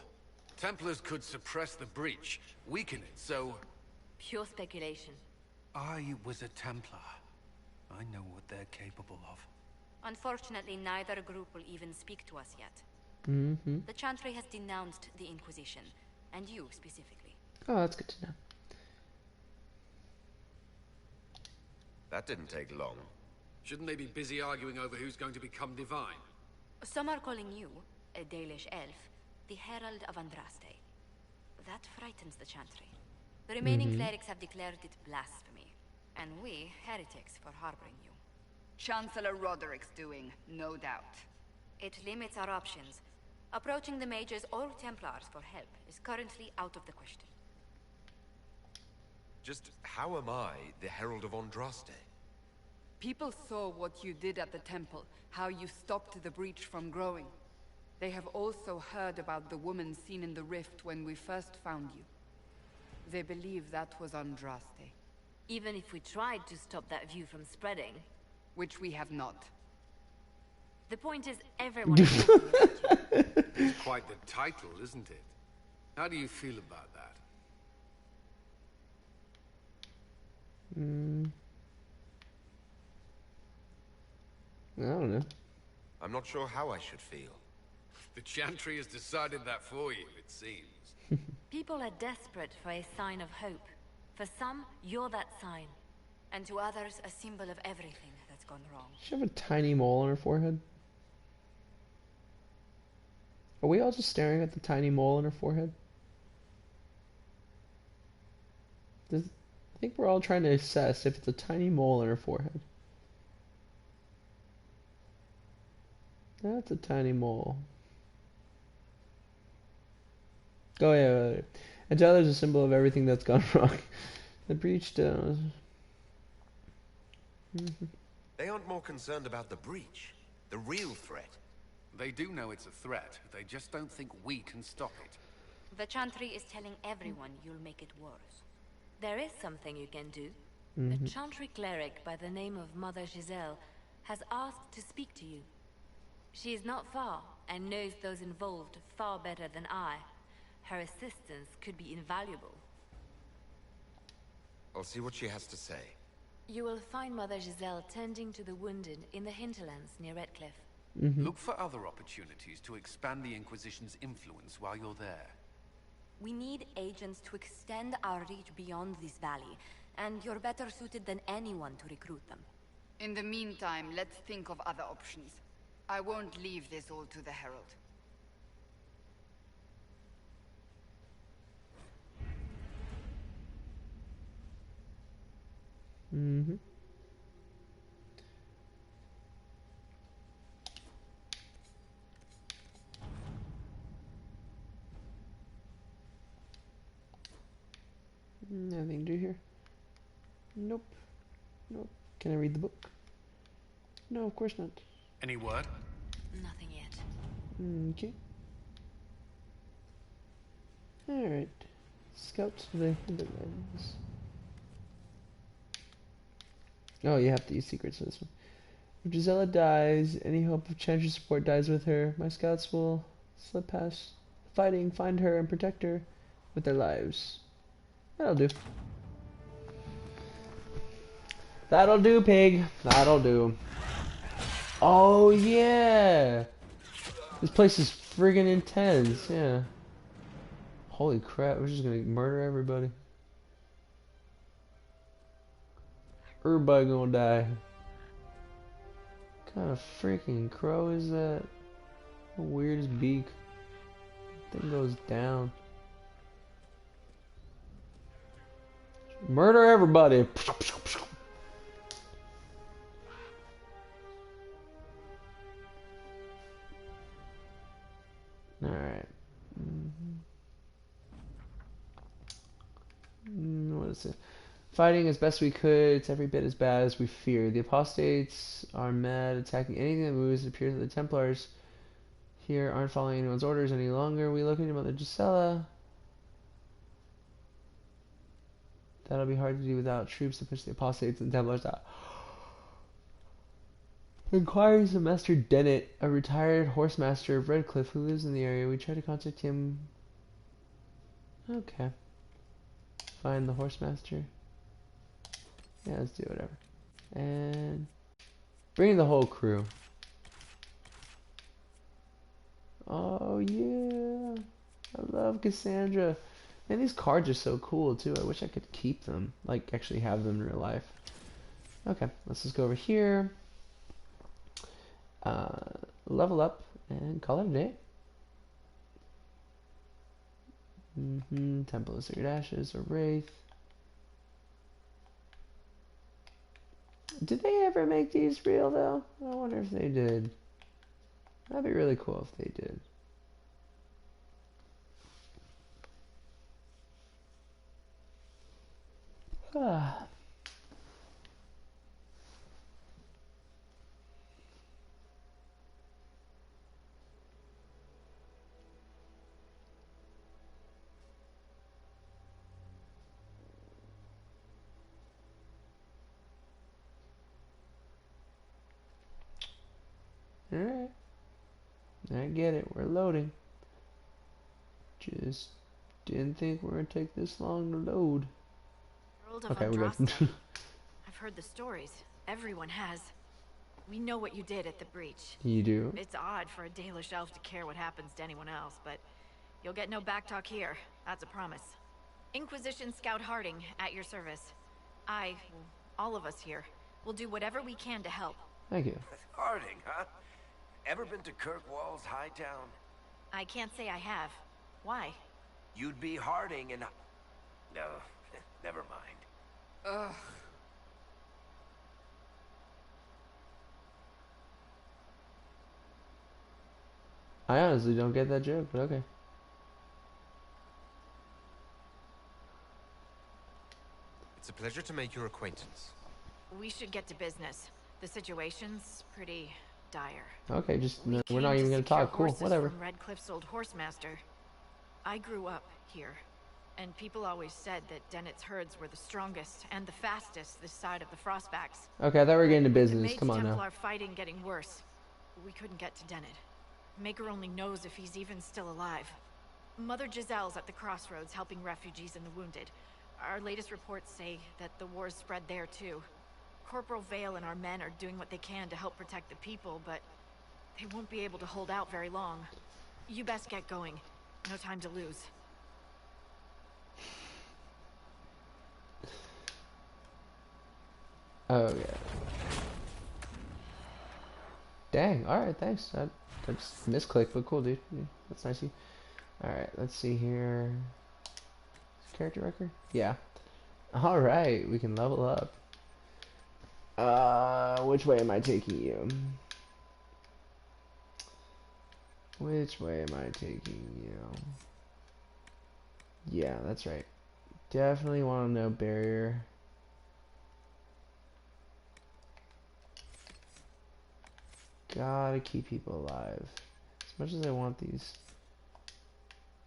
Templars could suppress the breach, weaken it, so... Pure speculation. I was a Templar. I know what they're capable of. Unfortunately, neither group will even speak to us yet. The Chantry has denounced the Inquisition, and you specifically. Oh, that's good to know. That didn't take long. Shouldn't they be busy arguing over who's going to become divine? Some are calling you, a Dalish elf, the Herald of Andraste. That frightens the Chantry. The remaining clerics have declared it blasphemy, and we, heretics, for harboring you. Chancellor Roderick's doing, no doubt. It limits our options. Approaching the mages or Templars for help is currently out of the question. Just how am I the Herald of Andraste? People saw what you did at the temple, how you stopped the breach from growing. They have also heard about the woman seen in the rift when we first found you. They believe that was Andraste. Even if we tried to stop that view from spreading... Which we have not. The point is, everyone is talking about you. It's quite the title, isn't it? How do you feel about that? I don't know. I'm not sure how I should feel. The Chantry has decided that for you, it seems. People are desperate for a sign of hope. For some, you're that sign. And to others, a symbol of everything that's gone wrong. Does she have a tiny mole on her forehead? Are we all just staring at the tiny mole on her forehead? I think we're all trying to assess if it's a tiny mole on her forehead. That's a tiny mole. Oh yeah. And to others, a symbol of everything that's gone wrong. The breach down. They aren't more concerned about the breach, the real threat. They do know it's a threat. They just don't think we can stop it. The Chantry is telling everyone you'll make it worse. There is something you can do. A Chantry cleric by the name of Mother Giselle has asked to speak to you. She is not far and knows those involved far better than I. Her assistance could be invaluable. I'll see what she has to say. You will find Mother Giselle tending to the wounded in the hinterlands near Redcliffe. Look for other opportunities to expand the Inquisition's influence while you're there. We need agents to extend our reach beyond this valley, and you're better suited than anyone to recruit them. In the meantime, let's think of other options. I won't leave this all to the Herald. Nothing to do here. Nope. Nope. Can I read the book? No, of course not. Any word? Nothing yet. Okay. Alright. Scout to the hinterlands. Oh, you have to use secrets for this one. If Gisela dies, any hope of Chantry support dies with her. My scouts will slip past fighting, find her, and protect her with their lives. That'll do. That'll do, pig. That'll do. Oh, yeah. This place is friggin' intense, yeah. Holy crap, we're just gonna murder everybody. Everybody gonna die. What kind of freaking crow is that? The weirdest beak. Thing goes down. Murder everybody. Alright. What is it? Fighting as best we could. It's every bit as bad as we fear. The apostates are mad, attacking anything that moves. It appears that the Templars here aren't following anyone's orders any longer. We look at Mother Gisela. That'll be hard to do without troops to push the apostates and Templars out. Inquiries of Master Dennett, a retired horsemaster of Redcliffe who lives in the area. We try to contact him. Okay. Find the horsemaster. Yeah, let's do whatever. And bring the whole crew. Oh yeah. I love Cassandra. Man, these cards are so cool too. I wish I could keep them. Like actually have them in real life. Okay, let's just go over here. Level up and call it a day. Temple of Sacred Ashes or Wraith. Did they ever make these real though? I wonder if they did. That'd be really cool if they did. Ah. Alright. I get it. We're loading. Just didn't think we're gonna take this long to load. Okay, we're good. I've heard the stories. Everyone has. We know what you did at the breach. You do? It's odd for a Dalish elf to care what happens to anyone else, but you'll get no backtalk here. That's a promise. Inquisition Scout Harding, at your service. All of us here, will do whatever we can to help. Thank you. Harding, huh? Ever been to Kirkwall's Hightown? I can't say I have. Why? You'd be Harding and... No, never mind. Ugh. I honestly don't get that joke, but okay. It's a pleasure to make your acquaintance. We should get to business. The situation's pretty dire. Okay, just We we're came not to even gonna secure talk. Cool, horses whatever. from Redcliffe's old horse master. I grew up here, and people always said that Dennett's herds were the strongest and the fastest this side of the Frostbacks. Okay, I thought we were getting into With business. the Come Mage on now. Templar fighting getting worse, we couldn't get to Dennett. Maker only knows if he's even still alive. Mother Giselle's at the crossroads helping refugees and the wounded. Our latest reports say that the war's spread there too. Corporal Vale and our men are doing what they can to help protect the people, but they won't be able to hold out very long. You best get going. No time to lose. Oh yeah. Dang. All right. Thanks. I just misclicked, but cool, dude. Yeah, that's nice of you. All right. Let's see here. Character record. Yeah. All right. We can level up. Which way am I taking you? Which way am I taking you? Yeah, that's right. Definitely want to know barrier. Gotta keep people alive. As much as I want these,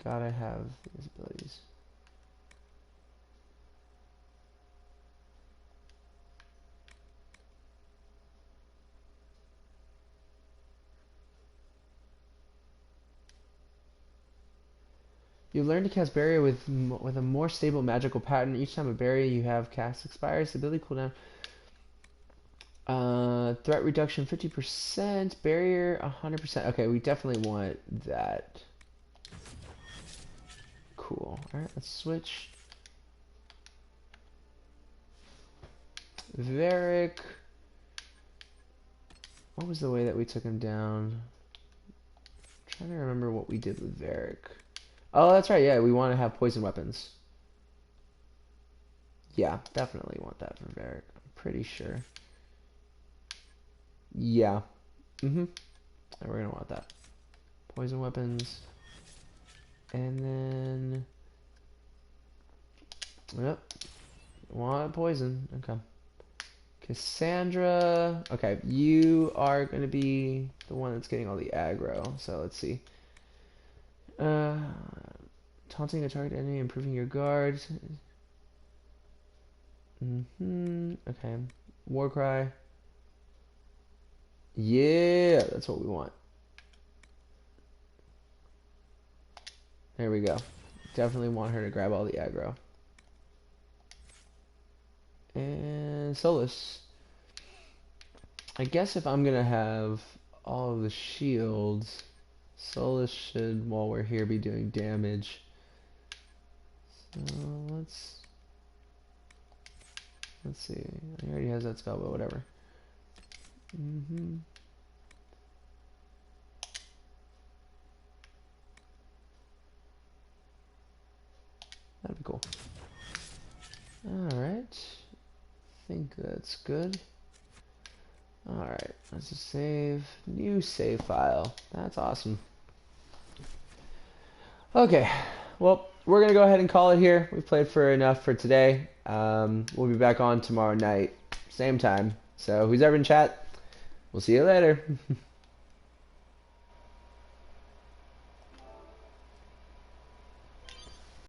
gotta have these abilities. You learn to cast barrier with a more stable magical pattern. Each time a barrier you have cast expires, ability cooldown. Threat reduction 50%, barrier 100%. Okay, we definitely want that. Cool. Alright, let's switch. Varric. What was the way that we took him down? I'm trying to remember what we did with Varric. Oh, that's right, yeah, we want to have poison weapons. Yeah, definitely want that for Varric. I'm pretty sure. Yeah. And we're gonna want that. Poison weapons. And then... Yep. Want poison. Okay. Cassandra. Okay, you are gonna be the one that's getting all the aggro. So let's see. Taunting a target enemy, improving your guard. Okay. Warcry. Yeah, that's what we want. There we go. Definitely want her to grab all the aggro. And Solus. I guess if I'm gonna have all of the shields, Solus should, while we're here, be doing damage. So let's see. He already has that spell, but whatever. That'd be cool. Alright. I think that's good. Alright, let's just save. New save file. That's awesome. Okay, well, we're going to go ahead and call it here. We've played for enough for today. We'll be back on tomorrow night, same time. So who's ever in chat, we'll see you later.